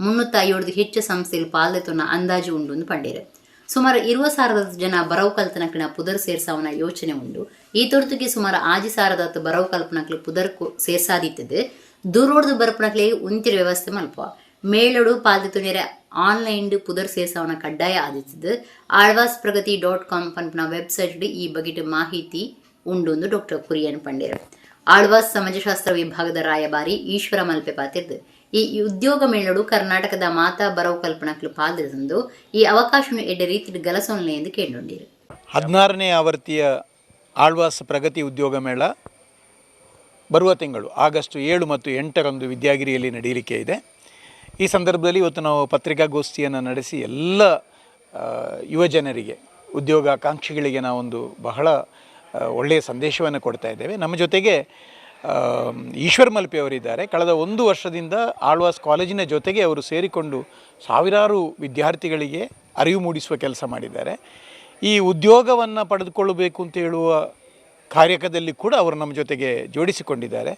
350 ಹೆಚ್ಚು ಸಂಸ್ಥೆಲು ಪಾಲ್ದೆತೊನ್ನ ಅಂದಾಜು ಉಂಡು ಪಂಡೇರು. ಸುಮಾರು 20,000 ಜನ ಬರವು ಕಲ್ಪನಕ್ಕಿನ ಪುದರ್ ಸೇರ್ಸಾವನ ಯೋಚನೆ ಉಂಡು. ಈ ತೊರ್ತಿಗೆ ಸುಮಾರು 6,000 ಬರವು ಕಲ್ಪನಕ್ಲು ಪುದರ್ ಸೇರ್ಸಾದಿತ್ತದು ದೂರೋಡ್ದು ಬರಪನಕ್ಲೆ ಉಂತಿರ ವ್ಯವಸ್ಥೆ ಮಲ್ಪ ಮೇಳಡು ಪಾಲ್ದೆತೊನೆರ ಆನ್ಲೈನ್ ಪುದರ್ ಸೇರ್ಸಾವನ ಕಡ್ಡಾಯ ಆದಿತ್ತದು. ಆಳ್ವಾಸ್ ಪ್ರಗತಿ .com ಪನ್ಪನ ವೆಬ್ಸೈಟ್ ಈ ಬಗೆಟ್ ಮಾಹಿತಿ ಉಂಡು ಡಾಕ್ಟರ್ ಕುರಿಯನ್ ಪಂಡೇರು. ಆಳ್ವಾಸ್ ಸಮಾಜಶಾಸ್ತ್ರ ವಿಭಾಗದ ರಾಯಭಾರಿ ಈಶ್ವರ ಮಲ್ಪೆ ಪಾತಿರ್ದು ಈ ಉದ್ಯೋಗ ಮೇಳಡು ಕರ್ನಾಟಕದ ಮಾತಾ ಬರವು ಕಲ್ಪನಕ್ಲು ಪಾಲ್ದೆಂದು ಈ ಅವಕಾಶವನ್ನು ಎಡ್ಡೆ ರೀತಿ ಗಲಸೋನ್ಲೆ ಎಂದು ಕೇಳುಂಡಿರು.
16ನೇ ಆವೃತ್ತಿಯ ಆಳ್ವಾಸ್ ಪ್ರಗತಿ ಉದ್ಯೋಗ ಮೇಳ ಬರುವ ತಿಂಗಳು ಆಗಸ್ಟ್ 7 ಮತ್ತು 8ರಂದು ವಿದ್ಯಾಗಿರಿಯಲ್ಲಿ ನಡೆಯಲಿಕ್ಕೆ ಇದೆ. ಈ ಸಂದರ್ಭದಲ್ಲಿ ಇವತ್ತು ನಾವು ಪತ್ರಿಕಾಗೋಷ್ಠಿಯನ್ನು ನಡೆಸಿ ಎಲ್ಲ ಯುವಜನರಿಗೆ ಉದ್ಯೋಗಾಕಾಂಕ್ಷಿಗಳಿಗೆ ನಾವೊಂದು ಬಹಳ ಒಳ್ಳೆಯ ಸಂದೇಶವನ್ನು ಕೊಡ್ತಾ ಇದ್ದೇವೆ. ನಮ್ಮ ಜೊತೆಗೆ ಈಶ್ವರ್ ಮಲ್ಪೆ ಅವರಿದ್ದಾರೆ. ಕಳೆದ 1 ವರ್ಷದಿಂದ ಆಳ್ವಾಸ್ ಕಾಲೇಜಿನ ಜೊತೆಗೆ ಅವರು ಸೇರಿಕೊಂಡು ಸಾವಿರಾರು ವಿದ್ಯಾರ್ಥಿಗಳಿಗೆ ಅರಿವು ಮೂಡಿಸುವ ಕೆಲಸ ಮಾಡಿದ್ದಾರೆ. ಈ ಉದ್ಯೋಗವನ್ನು ಪಡೆದುಕೊಳ್ಳಬೇಕು ಅಂತ ಹೇಳುವ ಕಾರ್ಯದಲ್ಲಿ ಕೂಡ ಅವರು ನಮ್ಮ ಜೊತೆಗೆ ಜೋಡಿಸಿಕೊಂಡಿದ್ದಾರೆ.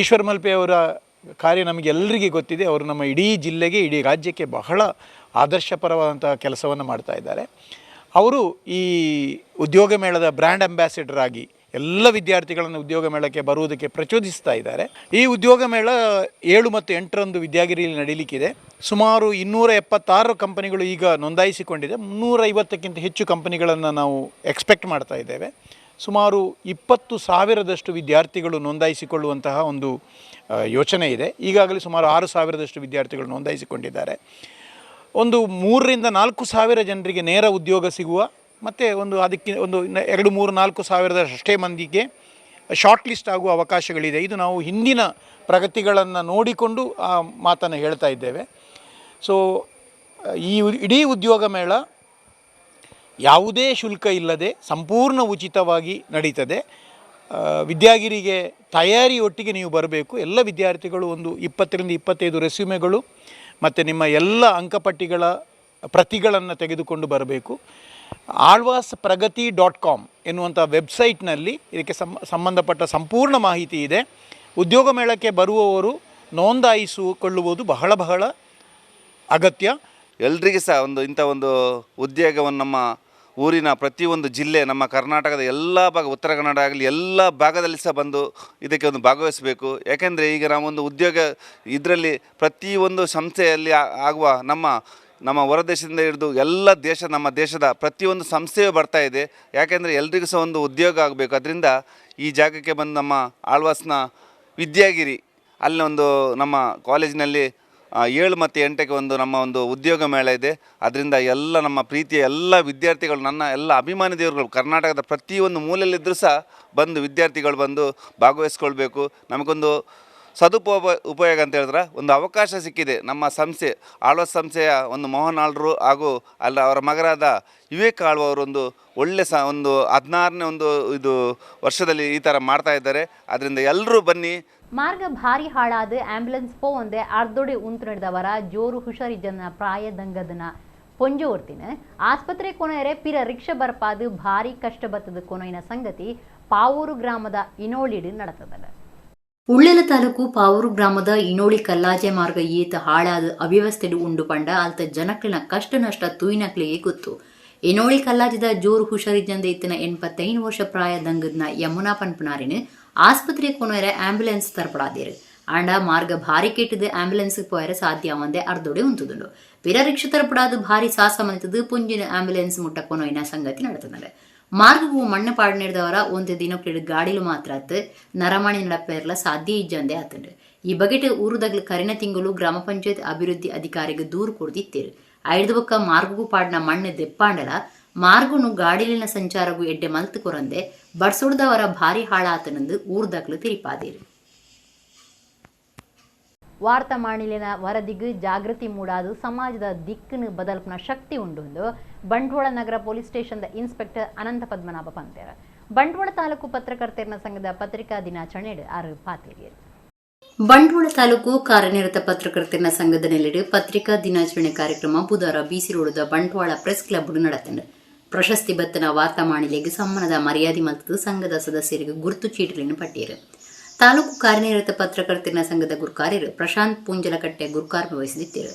ಈಶ್ವರ್ ಮಲ್ಪೆ ಅವರ ಕಾರ್ಯ ನಮಗೆಲ್ಲರಿಗೆ ಗೊತ್ತಿದೆ. ಅವರು ನಮ್ಮ ಇಡೀ ಜಿಲ್ಲೆಗೆ ಇಡೀ ರಾಜ್ಯಕ್ಕೆ ಬಹಳ ಆದರ್ಶಪರವಾದಂಥ ಕೆಲಸವನ್ನು ಮಾಡ್ತಾ ಇದ್ದಾರೆ. ಅವರು ಈ ಉದ್ಯೋಗ ಮೇಳದ ಬ್ರ್ಯಾಂಡ್ ಅಂಬಾಸಿಡರ್ ಆಗಿ ಎಲ್ಲ ವಿದ್ಯಾರ್ಥಿಗಳನ್ನು ಉದ್ಯೋಗ ಮೇಳಕ್ಕೆ ಬರುವುದಕ್ಕೆ ಪ್ರಚೋದಿಸ್ತಾ ಇದ್ದಾರೆ. ಈ ಉದ್ಯೋಗ ಮೇಳ 7 ಮತ್ತು 8ರಂದು ವಿದ್ಯಾಗಿರಿಯಲ್ಲಿ ನಡೀಲಿಕ್ಕಿದೆ. ಸುಮಾರು 276 ಕಂಪನಿಗಳು ಈಗ ನೋಂದಾಯಿಸಿಕೊಂಡಿದೆ. 350ಕ್ಕಿಂತ ಹೆಚ್ಚು ಕಂಪನಿಗಳನ್ನು ನಾವು ಎಕ್ಸ್ಪೆಕ್ಟ್ ಮಾಡ್ತಾ ಇದ್ದೇವೆ. ಸುಮಾರು 20,000 ವಿದ್ಯಾರ್ಥಿಗಳು ನೋಂದಾಯಿಸಿಕೊಳ್ಳುವಂತಹ ಒಂದು ಯೋಚನೆ ಇದೆ. ಈಗಾಗಲೇ ಸುಮಾರು 6,000 ವಿದ್ಯಾರ್ಥಿಗಳು ನೋಂದಾಯಿಸಿಕೊಂಡಿದ್ದಾರೆ. ಒಂದು 3,000 ರಿಂದ 4,000 ಜನರಿಗೆ ನೇರ ಉದ್ಯೋಗ ಸಿಗುವ ಮತ್ತು ಅದಕ್ಕೆ 2-3-4,000 ಅಷ್ಟೇ ಮಂದಿಗೆ ಶಾರ್ಟ್ ಲಿಸ್ಟ್ ಆಗುವ ಅವಕಾಶಗಳಿದೆ. ಇದು ನಾವು ಹಿಂದಿನ ಪ್ರಗತಿಗಳನ್ನು ನೋಡಿಕೊಂಡು ಆ ಮಾತನ್ನು ಹೇಳ್ತಾ ಇದ್ದೇವೆ. ಸೊ ಈ ಇಡೀ ಉದ್ಯೋಗ ಮೇಳ ಯಾವುದೇ ಶುಲ್ಕ ಇಲ್ಲದೆ ಸಂಪೂರ್ಣ ಉಚಿತವಾಗಿ ನಡೀತದೆ. ವಿದ್ಯಾಗಿರಿಗೆ ತಯಾರಿ ಒಟ್ಟಿಗೆ ನೀವು ಬರಬೇಕು. ಎಲ್ಲ ವಿದ್ಯಾರ್ಥಿಗಳು ಒಂದು 20 ರಿಂದ 25 ರೆಸ್ಯೂಮೆಗಳು ಮತ್ತು ನಿಮ್ಮ ಎಲ್ಲ ಅಂಕಪಟ್ಟಿಗಳ ಪ್ರತಿಗಳನ್ನು ತೆಗೆದುಕೊಂಡು ಬರಬೇಕು. ಆಳ್ವಾಸ್ ಪ್ರಗತಿ .com ಎನ್ನುವಂಥ ವೆಬ್ಸೈಟ್ನಲ್ಲಿ ಇದಕ್ಕೆ ಸಂಬಂಧಪಟ್ಟ ಸಂಪೂರ್ಣ ಮಾಹಿತಿ ಇದೆ. ಉದ್ಯೋಗ ಮೇಳಕ್ಕೆ ಬರುವವರು ನೋಂದಾಯಿಸಿಕೊಳ್ಳುವುದು ಬಹಳ ಅಗತ್ಯ.
ಎಲ್ರಿಗೂ ಸಹ ಇಂಥ ಒಂದು ಉದ್ಯೋಗವನ್ನು ನಮ್ಮ ಊರಿನ ಪ್ರತಿಯೊಂದು ಜಿಲ್ಲೆ, ನಮ್ಮ ಕರ್ನಾಟಕದ ಎಲ್ಲ ಭಾಗ, ಉತ್ತರ ಕನ್ನಡ ಆಗಲಿ ಎಲ್ಲ ಭಾಗದಲ್ಲಿ ಸಹ ಬಂದು ಇದಕ್ಕೆ ಭಾಗವಹಿಸಬೇಕು. ಯಾಕೆಂದರೆ ಈಗ ನಾವೊಂದು ಉದ್ಯೋಗ ಇದರಲ್ಲಿ ಪ್ರತಿಯೊಂದು ಸಂಸ್ಥೆಯಲ್ಲಿ ಆಗುವ ನಮ್ಮ ಹೊರದೇಶದಿಂದ ಹಿಡಿದು ಎಲ್ಲ ನಮ್ಮ ದೇಶದ ಪ್ರತಿಯೊಂದು ಸಂಸ್ಥೆಯೂ ಬರ್ತಾ ಇದೆ. ಯಾಕೆಂದರೆ ಎಲ್ರಿಗೂ ಸಹ ಒಂದು ಉದ್ಯೋಗ ಆಗಬೇಕು. ಅದರಿಂದ ಈ ಜಾಗಕ್ಕೆ ಬಂದು ನಮ್ಮ ಆಳ್ವಾಸ್ನ ವಿದ್ಯಾಗಿರಿ ಅಲ್ಲಿ ನಮ್ಮ ಕಾಲೇಜಿನಲ್ಲಿ 7 ಮತ್ತು 8ಕ್ಕೆ ನಮ್ಮ ಉದ್ಯೋಗ ಮೇಳ ಇದೆ. ಅದರಿಂದ ಎಲ್ಲ ನಮ್ಮ ಪ್ರೀತಿಯ ಎಲ್ಲ ವಿದ್ಯಾರ್ಥಿಗಳು, ನನ್ನ ಎಲ್ಲ ಅಭಿಮಾನಿ ದೇವರುಗಳು ಕರ್ನಾಟಕದ ಪ್ರತಿಯೊಂದು ಮೂಲೆಯಲ್ಲಿದ್ದರೂ ಸಹ ವಿದ್ಯಾರ್ಥಿಗಳು ಬಂದು ಭಾಗವಹಿಸ್ಕೊಳ್ಬೇಕು. ನಮಗೊಂದು ಉಪಯೋಗ ಅಂತ ಹೇಳಿದ್ರೆ ಒಂದು ಅವಕಾಶ ಸಿಕ್ಕಿದೆ. ನಮ್ಮ ಸಂಸ್ಥೆ ಆಳ್ವಾಸ್ ಸಂಸ್ಥೆಯ ಮೋಹನ್ ಆಳ್ರು ಹಾಗೂ ಅವರ ಮಗರಾದ ವಿವೇಕ್ ಆಳ್ವ ಅವರು ಒಳ್ಳೆ 16ನೇ ಇದು ವರ್ಷದಲ್ಲಿ ಈ ಥರ ಮಾಡ್ತಾ ಇದ್ದಾರೆ. ಅದರಿಂದ ಎಲ್ಲರೂ ಬನ್ನಿ.
ಮಾರ್ಗ ಭಾರಿ ಹಾಳಾದ ಆಂಬ್ಯುಲೆನ್ಸ್ ಒಂದೇ ಅರ್ಧೊಡೆ ಉಂಟು ನಡೆದವರ ಜೋರು ಹುಷಾರಿದ್ದನ ಪ್ರಾಯದಂಗದನ ಪೊಂಜೋರ್ತಿನ ಆಸ್ಪತ್ರೆ ಕೊನೆಯರೆ ಪಿರ ರಿಕ್ಷಾ ಬರ್ಪಾದು ಭಾರಿ ಕಷ್ಟ ಬತ್ತದ ಕೊನೆಯ ಸಂಗತಿ ಪಾವೂರು ಗ್ರಾಮದ ಇನೋಳಿಡು ನಡೆತದ.
ಉಳ್ಳೆಲ ತಾಲೂಕು ಪಾವೂರು ಗ್ರಾಮದ ಇನೋಳಿ ಕಲ್ಲಾಜೆ ಮಾರ್ಗ ಈತ ಹಾಳಾದ ಅವ್ಯವಸ್ಥೆಡು ಉಂಡು ಪಂಡ ಅಲ್ತ ಜನಕ್ಲಿನ ಕಷ್ಟ ನಷ್ಟ ತೂಯಿನಕ್ಲಿಗೆ ಗೊತ್ತು. ಇನೋಳಿ ಕಲ್ಲಾಜದ ಜೋರು ಹುಷಾರಿದ್ದಂದ ಇತ್ತಿನ 85 ವರ್ಷ ಪ್ರಾಯದಂಗದ್ನ ಯಮುನಾ ಪನ್ಪನಾರಿನ ಆಸ್ಪತ್ರೆ ಕೊನೆಯರ ಆಂಬ್ಯುಲೆನ್ಸ್ ತರಪಡಾದೇರು ಆಂಡ ಮಾರ್ಗ ಭಾರಿ ಕೆಟ್ಟದು ಆಂಬ್ಯುಲೆನ್ಸ್ ಪೋಯರ ಸಾಧ್ಯ ಒಂದೇ ಅರ್ಧೊಡೆ ಉಂಟುದುಂಡು ಪಿರ ರಿಕ್ಷಾ ತರಪಡಾದು ಭಾರಿ ಸಾಸ ಮನಿತದು ಪುಂಜಿನ ಆಂಬ್ಯುಲೆನ್ಸ್ ಮುಟ್ಟ ಕೊನೊಯ್ನ ಸಂಗತಿ ನಡೆತದೆ. ಮಾರ್ಗವು ಮಣ್ಣು ಪಾಡ್ನಿಡ್ದವರ ಒಂದು ದಿನಕ್ಕೆರಡು ಗಾಡಿಲು ಮಾತ್ರ ನರಮಣಿ ನಡಪೇರ್ಲ ಸಾಧ್ಯ ಇಜ್ಜಂದೆ ಆತಂಡು. ಈ ಬಗೆಟ್ ಊರುದಾಗ್ಲು ಕರಿನ ತಿಂಗಳು ಗ್ರಾಮ ಪಂಚಾಯತ್ ಅಭಿವೃದ್ಧಿ ಅಧಿಕಾರಿಗೆ ದೂರು ಕೊಡ್ದಿತ್ತೇರು. 5 ಬೊಕ್ಕ ಮಾರ್ಗವು ಪಾಡ್ನ ಮಣ್ಣು ದೆಪ್ಪಾಂಡಲ ಮಾರ್ಗುನು ಗಾಡಿಲಿನ ಸಂಚಾರಗೂ ಎಡ್ಡೆ ಮಲ್ತು ಕೊರಂದೆ ಬಡ್ಸೊಡ್ದವರ ಭಾರಿ ಹಾಳಾತನಂದು ಊರ್ದಾಗ್ಲು ತಿರಿಪಾದೇರು.
ವಾರ್ತಾ ಮಾಣಿಲಿನ ವರದಿಗೂ ಜಾಗೃತಿ ಮೂಡಾದು ಸಮಾಜದ ದಿಕ್ಕನ್ನು ಬದಲ್ಪನ ಶಕ್ತಿ ಉಂಡು ಎಂದು ಬಂಟ್ವಾಳ ನಗರ ಪೊಲೀಸ್ ಸ್ಟೇಷನ್ದ ಇನ್ಸ್ಪೆಕ್ಟರ್ ಅನಂತ ಪದ್ಮನಾಭ ಪಂತೇರ ಬಂಟ್ವಾಳ ತಾಲೂಕು ಪತ್ರಕರ್ತರ ಸಂಘದ ಪತ್ರಿಕಾ ದಿನಾಚರಣೆ ಆರು ಪಾತೇರಿಯರು.
ಬಂಟ್ವಾಳ ತಾಲೂಕು ಕಾರ್ಯನಿರತ ಪತ್ರಕರ್ತರ ಸಂಘದ ನೆಲೆಡೆ ಪತ್ರಿಕಾ ದಿನಾಚರಣೆ ಕಾರ್ಯಕ್ರಮ ಬುಧವಾರ ಬಿಸಿ ರೋಡದ ಬಂಟ್ವಾಳ ಪ್ರೆಸ್ ಕ್ಲಬ್ ನಡೆತಂಡು ಪ್ರಶಸ್ತಿ ಬತ್ತನ ವಾರ್ತಾ ಮಾಣಿಲೆಗೆ ಸಮ್ಮಾನದ ಮರ್ಯಾದೆ ಮತ್ತು ಸಂಘದ ಸದಸ್ಯರಿಗೆ ಗುರುತು ಚೀಟಿಗಳನ್ನು ಪಟ್ಟಿಯರು. ತಾಲೂಕು ಕಾರ್ಯನಿರತ ಪತ್ರಕರ್ತರ ಸಂಘದ ಗುರುಕಾರ್ಯರು ಪ್ರಶಾಂತ್ ಪೂಂಜಲಕಟ್ಟೆ ಗುರುಕಾರ್ಯ ವಹಿಸಿದ್ದರು.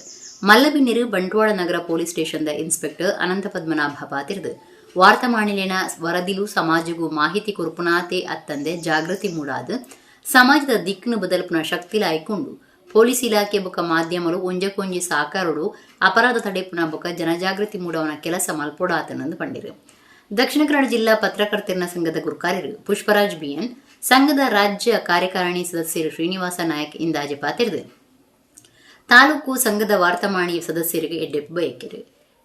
ಮಲ್ಲಬಿನ್ನಿರು ಬಂಟ್ವಾಳ ನಗರ ಪೊಲೀಸ್ ಸ್ಟೇಷನ್ದ ಇನ್ಸ್ಪೆಕ್ಟರ್ ಅನಂತ ಪದ್ಮನಾಭ ಪಾತಿರ್ದು ವಾರ್ತಾ ಮಾಣಿಲಿನ ವರದಿಲು ಸಮಾಜಗೂ ಮಾಹಿತಿ ಕೊರ್ಪುನಾತೆ ಅತ್ತಂದೆ ಜಾಗೃತಿ ಮೂಡಾದು ಸಮಾಜದ ದಿಕ್ಕನ್ನು ಬದಲ್ಪನ ಶಕ್ತಿಲಾಯ್ಕೊಂಡು ಪೊಲೀಸ್ ಇಲಾಖೆ ಬೊಕ್ಕ ಮಾಧ್ಯಮರು ಒಂಜಕೊಂಜಿ ಸಾಕಾರರು ಅಪರಾಧ ತಡೆಪುನ ಬೊಕ್ಕ ಜನಜಾಗೃತಿ ಮೂಡವನ ಕೆಲಸ ಮಲ್ಪೊಡಾತನಂದು ಪಂಡಿರು. ದಕ್ಷಿಣ ಕನ್ನಡ ಜಿಲ್ಲಾ ಪತ್ರಕರ್ತರ ಸಂಘದ ಗುರುಕಾರ್ಯರು ಪುಷ್ಪರಾಜ್ ಬಿಎನ್, ಸಂಘದ ರಾಜ್ಯ ಕಾರ್ಯಕಾರಿಣಿ ಸದಸ್ಯರು ಶ್ರೀನಿವಾಸ ನಾಯಕ್ ಇಂದಾಜೆ ಪಾತಿರ್ದು ತಾಲೂಕು ಸಂಘದ ವಾರ್ತಾಮಾಣಿ ಸದಸ್ಯರಿಗೆ ಎಡ್ಡೆಪ್ಪು ಬಯಕೆರು.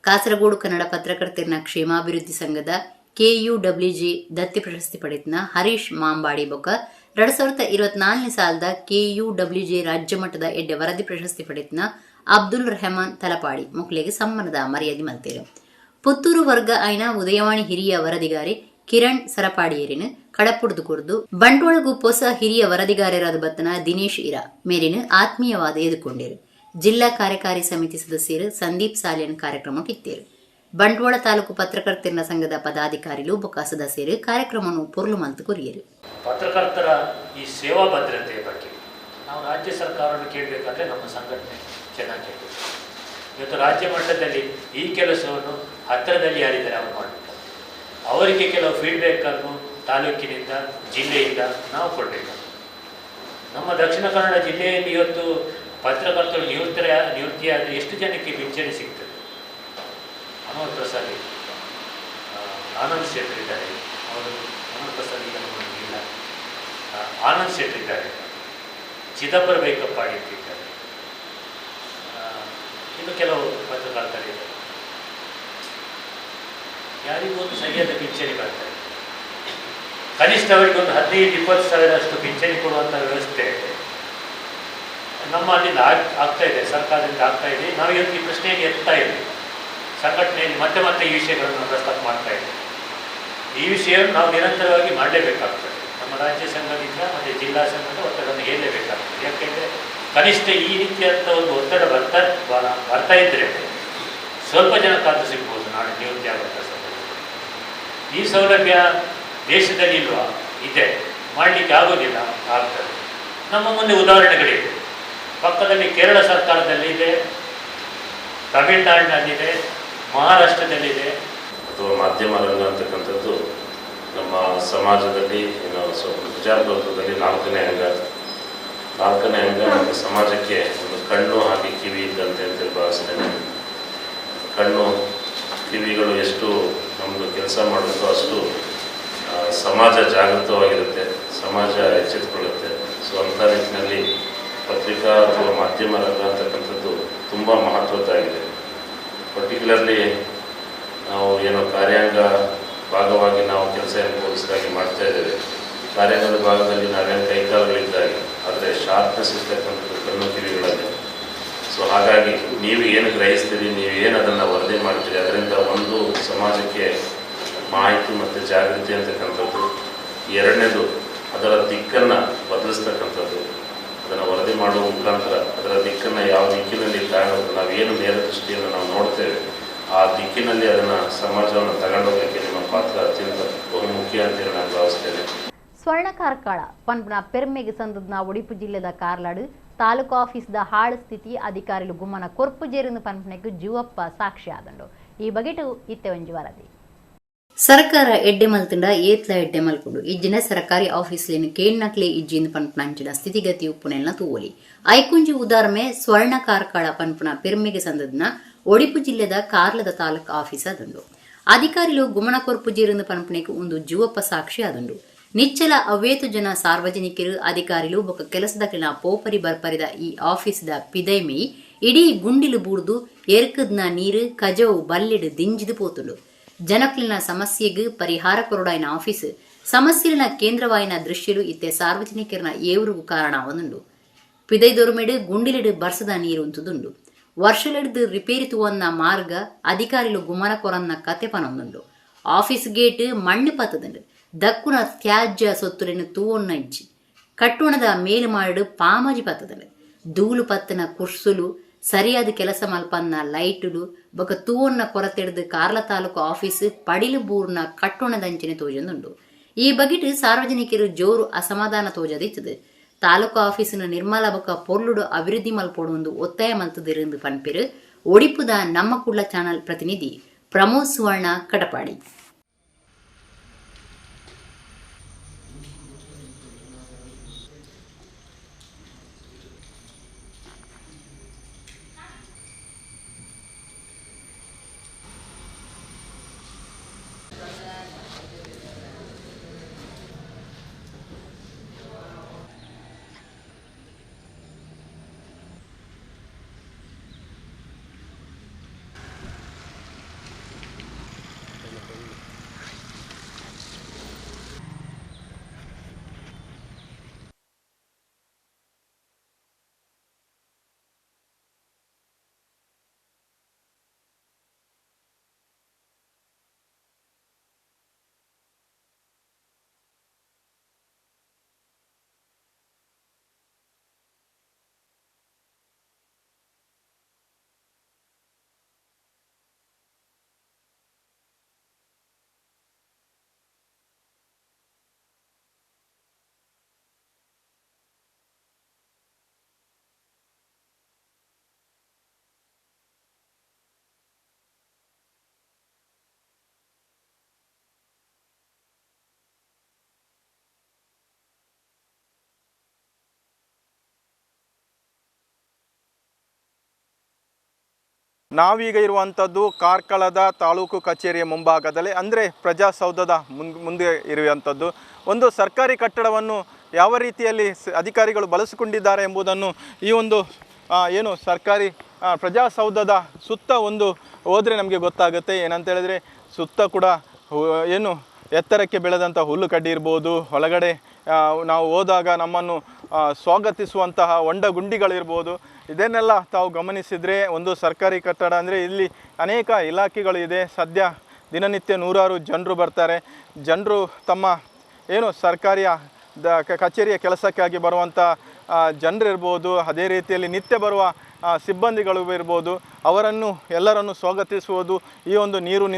ಕಾಸರಗೋಡು ಕನ್ನಡ ಪತ್ರಕರ್ತರ ಕ್ಷೇಮಾಭಿವೃದ್ಧಿ ಸಂಘದ KUWG ದತ್ತಿ ಪ್ರಶಸ್ತಿ ಪಡೆದ ಹರೀಶ್ ಮಾಂಬಾಡಿ ಬೊಕ್ಕ 2024 ಸಾಲದ KUWG ರಾಜ್ಯ ಮಟ್ಟದ ಎಡ್ಡೆ ವರದಿ ಪ್ರಶಸ್ತಿ ಪಡೆದ ಅಬ್ದುಲ್ ರೆಹಮಾನ್ ತಲಪಾಡಿ ಮುಕ್ಲೆಗೆ ಸಮ್ಮಾನದ ಮರ್ಯಾದೆ ಮಲ್ತೇರು. ಪುತ್ತೂರು ವರ್ಗ ಐನ ಉದಯವಾಣಿ ಹಿರಿಯ ವರದಿಗಾರಿ ಕಿರಣ್ ಸರಪಾಡಿಯರಿನ ಕಡಪುಡ್ದು ಕುರ್ದು ಬಂಟ್ವಾಳಗೂ ಹೊಸ ಹಿರಿಯ ವರದಿಗಾರರಾದ ಬತ್ತನ ದಿನೇಶ್ ಇರಾ ಮೇರಿನ ಆತ್ಮೀಯವಾದ ಎದುಕೊಂಡಿರು. ಜಿಲ್ಲಾ ಕಾರ್ಯಕಾರಿ ಸಮಿತಿ ಸದಸ್ಯರು ಸಂದೀಪ್ ಸಾಲಿಯನ್ ಕಾರ್ಯಕ್ರಮಕ್ಕಿತ್ತೇರು. ಬಂಟ್ವಾಳ ತಾಲೂಕು ಪತ್ರಕರ್ತರ ಸಂಘದ ಪದಾಧಿಕಾರಿಗಳು ಬೊಕ್ಕ ಸದಸ್ಯರು ಕಾರ್ಯಕ್ರಮವನ್ನು ಪೊರ್ಲು ಮಂತು ಕೊರಿಯರು.
ಪತ್ರಕರ್ತರ ಈ ಸೇವಾ ಭದ್ರತೆಯ ಬಗ್ಗೆ ನಾವು ರಾಜ್ಯ ಸರ್ಕಾರವನ್ನು ಕೇಳಬೇಕಾದ್ರೆ ನಮ್ಮ ಸಂಘಟನೆ ಚೆನ್ನಾಗಿ ಕೇಳಬೇಕು. ಇವತ್ತು ರಾಜ್ಯ ಮಟ್ಟದಲ್ಲಿ ಈ ಕೆಲಸವನ್ನು ಹತ್ತಿರದಲ್ಲಿ ಯಾರಿದ್ದಾರೆ ಅವರು ಮಾಡಬೇಕು. ಅವರಿಗೆ ಕೆಲವು ಫೀಡ್ಬ್ಯಾಕನ್ನು ತಾಲೂಕಿನಿಂದ ಜಿಲ್ಲೆಯಿಂದ ನಾವು ಕೊಡಬೇಕು. ನಮ್ಮ ದಕ್ಷಿಣ ಕನ್ನಡ ಜಿಲ್ಲೆಯಲ್ಲಿ ಇವತ್ತು ಪತ್ರಕರ್ತರು ನಿವೃತ್ತಿಯಾದರೆ ಎಷ್ಟು ಜನಕ್ಕೆ ಪಿಂಚಣಿ ಸಿಗ್ತದೆ? ಅಮರ್ ಪ್ರಸಾದ್, ಆನಂದ್ ಶೆಟ್ಟಿ ಇದ್ದಾರೆ, ಅವರು ಅಮರ್ ಪ್ರಸಾದ್ ಈಗ ನಮ್ಮಲ್ಲಿಲ್ಲ. ಆನಂದ್ ಶೆಟ್ಟಿ ಇದ್ದಾರೆ, ಚಿದಂಬರ ಬೈಕಪ್ಪಾಡಿ ಇದ್ದಾರೆ, ಇನ್ನು ಕೆಲವು ಪತ್ರಕರ್ತರಿದ್ದಾರೆ. ಯಾರಿಗೂ ಒಂದು ಸರಿಯಾದ ಪಿಂಚಣಿ ಬರ್ತಾರೆ. ಕನಿಷ್ಠ ಅವರಿಗೆ ಒಂದು 15-20 ಸಾವಿರಷ್ಟು ಪಿಂಚಣಿ ಕೊಡುವಂಥ ವ್ಯವಸ್ಥೆ ನಮ್ಮಲ್ಲಿ ಆಗ್ತಾ ಇದೆ, ಸರ್ಕಾರದಿಂದ ಆಗ್ತಾ ಇದೆ. ನಾವು ಇವತ್ತು ಈ ಪ್ರಶ್ನೆಯನ್ನು ಎತ್ತಾ ಇದ್ದೀವಿ. ಸಂಘಟನೆಯಲ್ಲಿ ಮತ್ತೆ ಮತ್ತೆ ಈ ವಿಷಯಗಳನ್ನು ಪ್ರಸ್ತಾಪ ಮಾಡ್ತಾ ಇದ್ದೀವಿ. ಈ ವಿಷಯವನ್ನು ನಾವು ನಿರಂತರವಾಗಿ ಮಾಡಲೇಬೇಕಾಗ್ತದೆ. ನಮ್ಮ ರಾಜ್ಯ ಸಂಘದಿಂದ ಮತ್ತು ಜಿಲ್ಲಾ ಸಂಘದ ಒತ್ತಡವನ್ನು ಹೇಳಲೇಬೇಕಾಗ್ತದೆ. ಯಾಕೆಂದರೆ ಕನಿಷ್ಠ ಈ ರೀತಿಯಾದಂಥ ಒಂದು ಒತ್ತಡ ಬರ್ತಾ ಇದ್ದರೆ ಸ್ವಲ್ಪ ಜನಕ್ಕಾದ್ರೂ ಸಿಗ್ಬೋದು ನಾಳೆ ನಿವೃತ್ತಿ ಆಗುವಂಥ ಸಂದರ್ಭದಲ್ಲಿ. ಈ ಸೌಲಭ್ಯ ದೇಶದಲ್ಲಿ ಇಲ್ವಾ? ಇದೆ, ಮಾಡಲಿಕ್ಕೆ ಆಗೋದಿಲ್ಲ, ಆಗ್ತದೆ. ನಮ್ಮ ಮುಂದೆ ಉದಾಹರಣೆಗಳಿವೆ. ಪಕ್ಕದಲ್ಲಿ ಕೇರಳ ಸರ್ಕಾರದಲ್ಲಿದೆ, ತಮಿಳುನಾಡಿನಲ್ಲಿದೆ, ಮಹಾರಾಷ್ಟ್ರದಲ್ಲಿದೆ.
ಅಥವಾ ಮಾಧ್ಯಮ ರಂಗ ಅಂತಕ್ಕಂಥದ್ದು ನಮ್ಮ ಸಮಾಜದಲ್ಲಿ ಪ್ರಜಾಪ್ರಭುತ್ವದಲ್ಲಿ ನಾಲ್ಕನೇ ಅಂಗ ನಮ್ಮ ಸಮಾಜಕ್ಕೆ ಒಂದು ಕಣ್ಣು ಹಾಗೆ ಕಿವಿ ಇದ್ದಂತೆ ಅಂತೇಳಿ ಭಾವಿಸ್ತೇನೆ. ಕಣ್ಣು ಕಿವಿಗಳು ಎಷ್ಟು ನಮ್ಮದು ಕೆಲಸ ಮಾಡುತ್ತೋ ಅಷ್ಟು ಸಮಾಜ ಜಾಗೃತವಾಗಿರುತ್ತೆ, ಸಮಾಜ ಎಚ್ಚೆತ್ತುಕೊಳ್ಳುತ್ತೆ. ಸೊ ಅಂಥ ನಿಟ್ಟಿನಲ್ಲಿ ಪತ್ರಿಕಾ ಅಥವಾ ಮಾಧ್ಯಮ ರಂಗ ಅಂತಕ್ಕಂಥದ್ದು ತುಂಬ ಮಹತ್ವದ್ದಾಗಿದೆ. ಪರ್ಟಿಕ್ಯುಲರ್ಲಿ ನಾವು ಏನೋ ಕಾರ್ಯಾಂಗ ಭಾಗವಾಗಿ ನಾವು ಕೆಲಸ ಪೊಲೀಸರಾಗಿ ಮಾಡ್ತಾ ಇದ್ದೇವೆ. ಕಾರ್ಯಾಂಗದ ಭಾಗದಲ್ಲಿ ನಾವೇನು ಕೈಕಾಲುಗಳಿದ್ದಾಗೆ, ಆದರೆ ಶಾರ್ಪ್ನೆಸ್ ಇರ್ತಕ್ಕಂಥದ್ದು ಕಣ್ಣು ಕಿವಿಗಳಲ್ಲಿ. ಸೊ ಹಾಗಾಗಿ ನೀವು ಏನು ಗ್ರಹಿಸ್ತೀರಿ, ನೀವು ಏನು ಅದನ್ನು ವರದಿ ಮಾಡ್ತೀರಿ, ಅದರಿಂದ ಒಂದು ಸಮಾಜಕ್ಕೆ ಮಾಹಿತಿ ಮತ್ತು ಜಾಗೃತಿ ಅಂತಕ್ಕಂಥದ್ದು. ಎರಡನೇದು ಅದರ ದಿಕ್ಕನ್ನು ಬದಲಿಸ್ತಕ್ಕಂಥದ್ದು. ಅದನ್ನು ವರದಿ ಮಾಡುವ ಮುಖಾಂತರ ಅದರ ದಿಕ್ಕನ್ನು ಯಾವ ದಿಕ್ಕಿನಲ್ಲಿ ತಗೊಂಡು ನಾವೇನು ನೇರ ದೃಷ್ಟಿಯನ್ನು ನಾವು ನೋಡ್ತೇವೆ ಆ ದಿಕ್ಕಿನಲ್ಲಿ ಅದನ್ನು ಸಮಾಜವನ್ನು ತಗೊಂಡೋಗಲಿಕ್ಕೆ ನಿಮ್ಮ ಪಾತ್ರ ಅತ್ಯಂತ ಬಹುಮುಖ್ಯ ಅಂತೇಳಿ ನಾನು ಭಾವಿಸ್ತೇನೆ.
ಸ್ವರ್ಣ ಕಾರ್ಕಳ ಪನ್ಪನ ಪೆರ್ಮೆಗೆ ಸಂದದ್ನ ಉಡುಪಿ ಜಿಲ್ಲೆದ ಕಾರ್ಲಾಡು ತಾಲೂಕು ಆಫೀಸ್ದ ಹಾಳು ಸ್ಥಿತಿ ಅಧಿಕಾರಿಗಳು ಗುಮ್ಮನ ಕೊರ್ಪು ಜೇರಿನ ಪನ್ಪನೆಗೆ ಜೀವಪ್ಪ ಸಾಕ್ಷಿ ಆದಂಡು. ಈ ಬಗೆಟು ಇತ್ತೆ ಒಂಜಿ ವರದಿ.
ಸರ್ಕಾರ ಎಡ್ಡೆ ಮಲ್ತಂಡ ಏತ್ಲ ಎಡ್ಡೆ ಮಲ್ಪುಡು ಇಜ್ಜಿನ ಸರ್ಕಾರಿ ಆಫೀಸ್ಲೇನು ಕೇಳ್ನಕ್ಲೆ ಇಜ್ಜಿನ ಪನ್ಪನಂಚಿನ ಸ್ಥಿತಿಗತಿ ಉಪ್ಪುನೆಲ್ಲ ತೂವಲಿ ಐಕುಂಜಿ ಉದಾರಮೆ ಸ್ವರ್ಣ ಕಾರ್ಕಳ ಪನ್ಪನ ಪೆರ್ಮೆಗೆ ಸಂದದ್ನ ಒಡಿಪು ಜಿಲ್ಲೆದ ಕಾರ್ಲದ ತಾಲೂಕು ಆಫೀಸ್ ಆದಂಡು. ಅಧಿಕಾರಿಗಳು ಗುಮನ ಕೊರ್ಪು ಜೇರಿನ ಪನ್ಪನೆಗೆ ಒಂದು ಜೀವಪ್ಪ ಸಾಕ್ಷಿ ಆದಂಡು. ನಿಚ್ಚಲ ಅವ್ವೇತು ಜನ ಸಾರ್ವಜನಿಕರು ಅಧಿಕಾರಿಗಳು ಬೊಕ್ಕ ಕೆಲಸದ ಕೆಲ ಪೋಪರಿ ಬರ್ಪರಿದ ಈ ಆಫೀಸ್ದ ಪಿದೈಮೆ ಇಡೀ ಗುಂಡಿಲು ಬೂಡ್ದು ಎರ್ಕದ್ನ ನೀರು ಕಜವು ಬಲ್ಲಿಡು ದಿಂಜಿದು ಪೋತುಂಡು. ಜನಕ್ಲಿನ ಸಮಸ್ಯೆಗೆ ಪರಿಹಾರ ಕೊರಡಾಯಿನ ಆಫೀಸ್ ಸಮಸ್ಯೆಲಿನ ಕೇಂದ್ರವಾಯಿನ ದೃಶ್ಯಲು ಇತ್ತೆ ಸಾರ್ವಜನಿಕರನ ಏವರಿಗೂ ಕಾರಣ ಒಂದುಂಡು. ಪಿದೈದೊರುಮೆಡು ಗುಂಡಿಲೆಡು ಬರ್ಸದ ನೀರು ಉಂತುದುಂಡು. ವರ್ಷಲೆಡ್ದು ರಿಪೇರಿ ತೂವನ್ನ ಮಾರ್ಗ ಅಧಿಕಾರಿಲು ಗುಮನ ಕೊರನ್ನ ಕತೆ ಪನೊಂದುಂಡು. ಆಫೀಸ್ ಗೇಟ್ ಮಣ್ಣು ಪತ್ತದುಂಡು. ದಕ್ಕುನ ತ್ಯಾಜ್ಯ ಸೊತ್ತುಲೆನು ತೂವೊನ್ನ ಇಜ್ಜಿ ಕಟ್ಟುಣದ ಮೇಲು ಮಾಡು ಪಾಮಜಿ ಪತ್ತದುಂಡು. ಧೂಳು ಪತ್ತನ ಕುರ್ಸುಲು ಸರಿಯಾದ ಕೆಲಸ ಮಲ್ಪನ್ನ ಲೈಟುಲು ಬೊಕ ತೂವೊನ್ನ ಕೊರತೆಡ್ದು ಕಾರ್ಲ ತಾಲೂಕು ಆಫೀಸ್ ಪಡಿಲು ಬೂರ್ನ ಕಟ್ಟುಣದಂಚಿನ ತೋಜೊಂದುಂಡು. ಈ ಬಗೆಟ್ ಸಾರ್ವಜನಿಕರು ಜೋರು ಅಸಮಾಧಾನ ತೋಜದಿತ್ತದು. ತಾಲೂಕು ಆಫೀಸಿನ ನಿರ್ಮಲ ಬೊಕ ಪೊರ್ಲುಡು ಅಭಿವೃದ್ಧಿ ಮಲ್ಪೊಡು ಒತ್ತಾಯ ಮಲ್ತದಿರಂದು ಪನ್ಪೆರು ಒಡಿಪುದ ನಮ್ಮ ಕುಡ್ಲ ಚಾನಲ್ ಪ್ರತಿನಿಧಿ ಪ್ರಮೋದ್ ಸುವರ್ಣ ಕಡಪಾಡಿ.
ನಾವೀಗ ಇರುವಂಥದ್ದು ಕಾರ್ಕಳದ ತಾಲೂಕು ಕಚೇರಿಯ ಮುಂಭಾಗದಲ್ಲಿ, ಅಂದರೆ ಪ್ರಜಾಸೌಧದ ಮುಂದೆ ಇರುವಂಥದ್ದು. ಒಂದು ಸರ್ಕಾರಿ ಕಟ್ಟಡವನ್ನು ಯಾವ ರೀತಿಯಲ್ಲಿ ಅಧಿಕಾರಿಗಳು ಬಳಸಿಕೊಂಡಿದ್ದಾರೆ ಎಂಬುದನ್ನು ಈ ಒಂದು ಏನು ಸರ್ಕಾರಿ ಪ್ರಜಾಸೌಧದ ಸುತ್ತ ಒಂದು ಹೋದರೆ ನಮಗೆ ಗೊತ್ತಾಗುತ್ತೆ. ಏನಂತ ಹೇಳಿದರೆ ಸುತ್ತ ಕೂಡ ಏನು ಎತ್ತರಕ್ಕೆ ಬೆಳೆದಂಥ ಹುಲ್ಲು ಕಡ್ಡಿ ಇರ್ಬೋದು, ಒಳಗಡೆ ನಾವು ಹೋದಾಗ ನಮ್ಮನ್ನು ಸ್ವಾಗತಿಸುವಂತಹ ಹೊಂಡ ಗುಂಡಿಗಳಿರ್ಬೋದು. ಇದನ್ನೆಲ್ಲ ತಾವು ಗಮನಿಸಿದರೆ ಒಂದು ಸರ್ಕಾರಿ ಕಟ್ಟಡ ಅಂದರೆ ಇಲ್ಲಿ ಅನೇಕ ಇಲಾಖೆಗಳಿದೆ. ಸದ್ಯ ದಿನನಿತ್ಯ ನೂರಾರು ಜನರು ಬರ್ತಾರೆ. ಜನರು ತಮ್ಮ ಏನು ಸರ್ಕಾರಿಯ ಕಚೇರಿಯ ಕೆಲಸಕ್ಕಾಗಿ ಬರುವಂಥ ಜನರಿರ್ಬೋದು, ಅದೇ ರೀತಿಯಲ್ಲಿ ನಿತ್ಯ ಬರುವ ಸಿಬ್ಬಂದಿಗಳು ಇರ್ಬೋದು, ಅವರನ್ನು ಎಲ್ಲರನ್ನು ಸ್ವಾಗತಿಸುವುದು ಈ ಒಂದು ನೀರು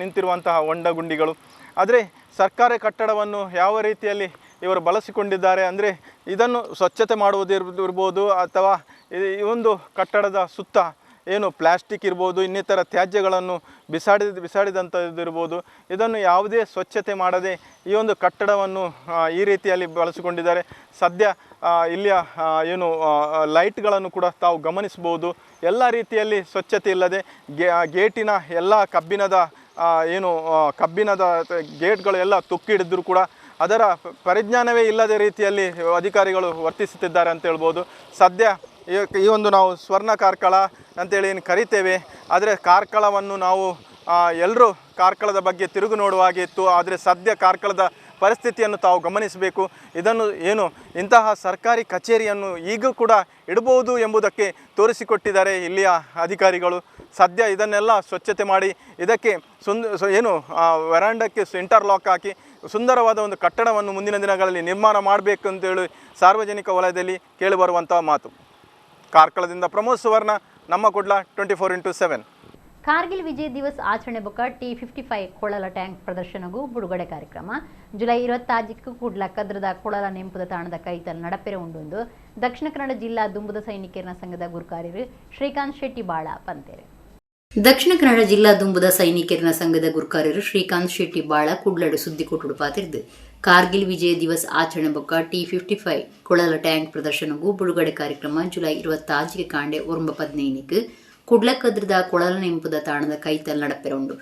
ನಿಂತಿರುವಂತಹ ಹೊಂಡ ಗುಂಡಿಗಳು. ಆದರೆ ಸರ್ಕಾರಿ ಕಟ್ಟಡವನ್ನು ಯಾವ ರೀತಿಯಲ್ಲಿ ಇವರು ಬಳಸಿಕೊಂಡಿದ್ದಾರೆ ಅಂದರೆ ಇದನ್ನು ಸ್ವಚ್ಛತೆ ಮಾಡುವುದಿರ್ಬೋದು, ಅಥವಾ ಈ ಒಂದು ಕಟ್ಟಡದ ಸುತ್ತ ಏನು ಪ್ಲಾಸ್ಟಿಕ್ ಇರ್ಬೋದು, ಇನ್ನಿತರ ತ್ಯಾಜ್ಯಗಳನ್ನು ಬಿಸಾಡಿದಂಥದ್ದಿರ್ಬೋದು, ಇದನ್ನು ಯಾವುದೇ ಸ್ವಚ್ಛತೆ ಮಾಡದೆ ಈ ಒಂದು ಕಟ್ಟಡವನ್ನು ಈ ರೀತಿಯಲ್ಲಿ ಬಳಸಿಕೊಂಡಿದ್ದಾರೆ. ಸದ್ಯ ಇಲ್ಲಿಯ ಏನು ಲೈಟ್ಗಳನ್ನು ಕೂಡ ತಾವು ಗಮನಿಸ್ಬೋದು. ಎಲ್ಲ ರೀತಿಯಲ್ಲಿ ಸ್ವಚ್ಛತೆ ಇಲ್ಲದೆ ಗೇಟಿನ ಎಲ್ಲ ಕಬ್ಬಿಣದ ಗೇಟ್ಗಳು ಎಲ್ಲ ತುಕ್ಕಿಡಿದ್ರೂ ಕೂಡ ಅದರ ಪರಿಜ್ಞಾನವೇ ಇಲ್ಲದ ರೀತಿಯಲ್ಲಿ ಅಧಿಕಾರಿಗಳು ವರ್ತಿಸುತ್ತಿದ್ದಾರೆ ಅಂತ ಹೇಳ್ಬೋದು. ಸದ್ಯ ಈ ಒಂದು ನಾವು ಸ್ವರ್ಣ ಕಾರ್ಕಳ ಅಂತೇಳಿ ಏನು ಕರಿತೇವೆ, ಆದರೆ ಕಾರ್ಕಳವನ್ನು ನಾವು ಎಲ್ಲರೂ ಕಾರ್ಕಳದ ಬಗ್ಗೆ ತಿರುಗು ನೋಡುವಾಗಿತ್ತು. ಆದರೆ ಸದ್ಯ ಕಾರ್ಕಳದ ಪರಿಸ್ಥಿತಿಯನ್ನು ತಾವು ಗಮನಿಸಬೇಕು. ಇದನ್ನು ಏನು ಇಂತಹ ಸರ್ಕಾರಿ ಕಚೇರಿಯನ್ನು ಈಗೂ ಕೂಡ ಇಡಬಹುದು ಎಂಬುದಕ್ಕೆ ತೋರಿಸಿಕೊಟ್ಟಿದ್ದಾರೆ ಇಲ್ಲಿಯ ಅಧಿಕಾರಿಗಳು. ಸದ್ಯ ಇದನ್ನೆಲ್ಲ ಸ್ವಚ್ಛತೆ ಮಾಡಿ ಇದಕ್ಕೆ ವೆರಾಂಡಕ್ಕೆ ಇಂಟರ್ಲಾಕ್ ಹಾಕಿ ಸುಂದರವಾದ ಒಂದು ಕಟ್ಟಡವನ್ನು ಮುಂದಿನ ದಿನಗಳಲ್ಲಿ ನಿರ್ಮಾಣ ಮಾಡಬೇಕು ಅಂತೇಳಿ ಸಾರ್ವಜನಿಕ ವಲಯದಲ್ಲಿ ಕೇಳಿಬರುವಂಥ ಮಾತು. ಕಾರ್ಕಳದಿಂದ ಪ್ರಮೋದ್ ಸುವರ್ಣ, ನಮ್ಮ ಕುಡ್ಲ 24x7.
ಕಾರ್ಗಿಲ್ ವಿಜಯ್ ದಿವಸ್ ಆಚರಣೆ ಬೊಕ್ಕ T55 ಕೊಳಲ ಟ್ಯಾಂಕ್ ಪ್ರದರ್ಶನಗೂ ಬಿಡುಗಡೆ ಕಾರ್ಯಕ್ರಮ ಜುಲೈ 26 ಕೂಡ್ಲ ಕದ್ರದ ಕೊಳಲ ನೆಂಪುದ ತಾಣದ ಕೈತಲ್ ನಡಪೆರೆ ಉಂಡು ದಕ್ಷಿಣ ಕನ್ನಡ ಜಿಲ್ಲಾ ದುಂಬುದ ಸೈನಿಕರ ಸಂಘದ ಗುರುಕಾರ್ಯರು ಶ್ರೀಕಾಂತ್ ಶೆಟ್ಟಿ ಬಾಳ ಪಂತೆರೆ.
ದಕ್ಷಿಣ ಕನ್ನಡ ಜಿಲ್ಲಾ ದುಂಬುದ ಸೈನಿಕರ ಸಂಘದ ಗುರುಕಾರ್ಯರು ಶ್ರೀಕಾಂತ್ ಶೆಟ್ಟಿ ಬಾಳ ಕುಡ್ಲಡು ಸುದ್ದಿ ಕೊಟ್ಟು ಪಾತಿರ್ದು ಕಾರ್ಗಿಲ್ ವಿಜಯ ದಿವಸ್ ಆಚರಣೆ ಬೊಕ್ಕ T55 ಕೊಳಲ ಟ್ಯಾಂಕ್ ಪ್ರದರ್ಶನಗೂ ಬಿಡುಗಡೆ ಕಾರ್ಯಕ್ರಮ ಜುಲೈ 26 ಕಾಂಡೆ 15 ಕುಡ್ಲಕದ್ರದ ಕೊಳಲ ನೆಂಪುದ ತಾಣದ ಕೈತಲ್ ನಡಪೆರುಂಡು.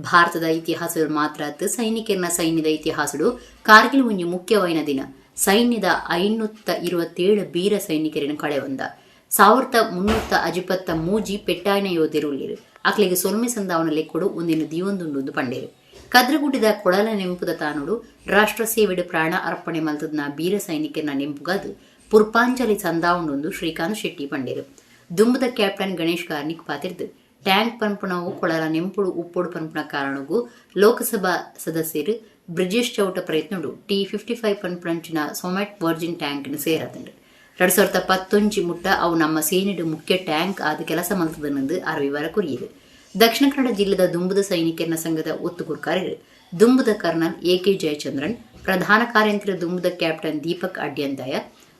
ಭಾರತದ ಇತಿಹಾಸದ ಮಾತ್ರ ಸೈನಿಕರ ಸೈನ್ಯದ ಇತಿಹಾಸಡು ಕಾರ್ಗಿಲ್ ಒಂಜಿ ಮುಖ್ಯವಾಯಿನ ದಿನ. ಸೈನ್ಯದ 527 ಬೀರ ಸೈನಿಕರಿನ ಕಳೆ ಒಂದ 1353 ಪೆಟ್ಟಾಯಿನ ಯೋಧರುಳ್ಳಿರು ಅಕ್ಲೆಗೆ ಸೊಲ್ಮೆ ಸಂದಾವನ ಲೆಕ್ಕೊಡು ಒಂದಿನ ದಿಯೊಂದುಂಡು ಪಂಡೇರು. ಕದ್ರಗುಡ್ಡಿದ ಕೊಳಲ ನೆಂಪುದ ತಾನುಡು ರಾಷ್ಟ್ರ ಸೇವೆಡು ಪ್ರಾಣ ಅರ್ಪಣೆ ಮಲ್ತದ್ನ ಬೀರ ಸೈನಿಕರನ ನೆಂಪುಗಾದು ಪುರ್ಪಾಂಜಲಿ ಸಂದಾವುಂಡೊಂದು ಶ್ರೀಕಾಂತ್ ಶೆಟ್ಟಿ ಪಂಡೇರು ದುಂಬುದ ಕ್ಯಾಪ್ಟನ್ ಗಣೇಶ್ ಕಾರ್ನಿಕ್ ಪಾತಿರ್ದು ಟ್ಯಾಂಕ್ ಪಂಪುಣವು ಕೊಳಲ ನೆಂಪುಡು ಉಪ್ಪುಡು ಪಂಪುಣ ಕಾರಣಗೂ ಲೋಕಸಭಾ ಸದಸ್ಯರು ಬ್ರಿಜೇಶ್ ಚೌಟ ಪ್ರಯತ್ನಡು T55 ಪಂಪುಣಂಚಿನ ಸೊಮ್ಯಾಟ್ ವರ್ಜಿನ್ ಟ್ಯಾಂಕ್ನ ಸೇರದಂಡು 2019 ಮುಟ್ಟ ಅವು ನಮ್ಮ ಸೇನೆಡು ಮುಖ್ಯ ಟ್ಯಾಂಕ್ ಆದ ಕೆಲಸ ಮಲ್ತದನೆಂದು ಅರಿವಿವರ ಕುರಿಯರು ದಕ್ಷಿಣ ಕನ್ನಡ ಜಿಲ್ಲೆದ ದುಂಬುದ ಸೈನಿಕರ ಸಂಘದ ಒತ್ತುಗುರ್ಕಾರರು ದುಂಬುದ ಕರ್ನಲ್ AK ಜಯಚಂದ್ರನ್ ಪ್ರಧಾನ ಕಾರ್ಯಂತರ ದುಂಬುದ ಕ್ಯಾಪ್ಟನ್ ದೀಪಕ್ ಅಡ್ಯಂದಾಯ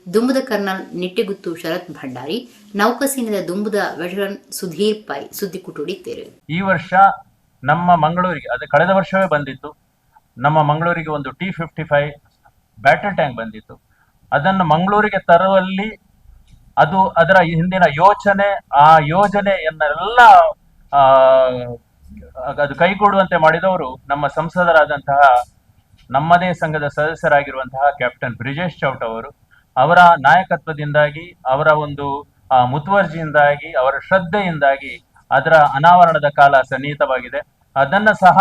ದುಂಬುದ ಕರ್ನಲ್ ನಿಟ್ಟೆಗುತ್ತು ಶರತ್ ಭಂಡಾರಿ ನೌಕಾಸೇನೆದ ದುಂಬುದ ವೆಟರನ್ ಸುಧೀರ್ ಪೈ ಸುದ್ದಿ ಕುಟುಡಿದ್ದೇರು.
ಈ ವರ್ಷ ನಮ್ಮ ಮಂಗಳೂರಿಗೆ, ಅದು ಕಳೆದ ವರ್ಷವೇ ಬಂದಿತ್ತು, ನಮ್ಮ ಮಂಗಳೂರಿಗೆ ಒಂದು T55 ಬ್ಯಾಟಲ್ ಟ್ಯಾಂಕ್ ಬಂದಿತ್ತು. ಅದನ್ನು ಮಂಗಳೂರಿಗೆ ತರುವಲ್ಲಿ ಅದರ ಹಿಂದಿನ ಯೋಚನೆ, ಆ ಯೋಜನೆಯನ್ನೆಲ್ಲ ಅದು ಕೈಗೂಡುವಂತೆ ಮಾಡಿದವರು ನಮ್ಮ ಸಂಸದರಾದಂತಹ ನಮ್ಮದೇ ಸಂಘದ ಸದಸ್ಯರಾಗಿರುವಂತಹ ಕ್ಯಾಪ್ಟನ್ ಬ್ರಿಜೇಶ್ ಚೌಟ ಅವರು. ಅವರ ನಾಯಕತ್ವದಿಂದಾಗಿ, ಅವರ ಒಂದು ಮುತುವರ್ಜಿಯಿಂದಾಗಿ, ಅವರ ಶ್ರದ್ಧೆಯಿಂದಾಗಿ ಅದರ ಅನಾವರಣದ ಕಾಲ ಸನ್ನಿಹಿತವಾಗಿದೆ. ಅದನ್ನು ಸಹ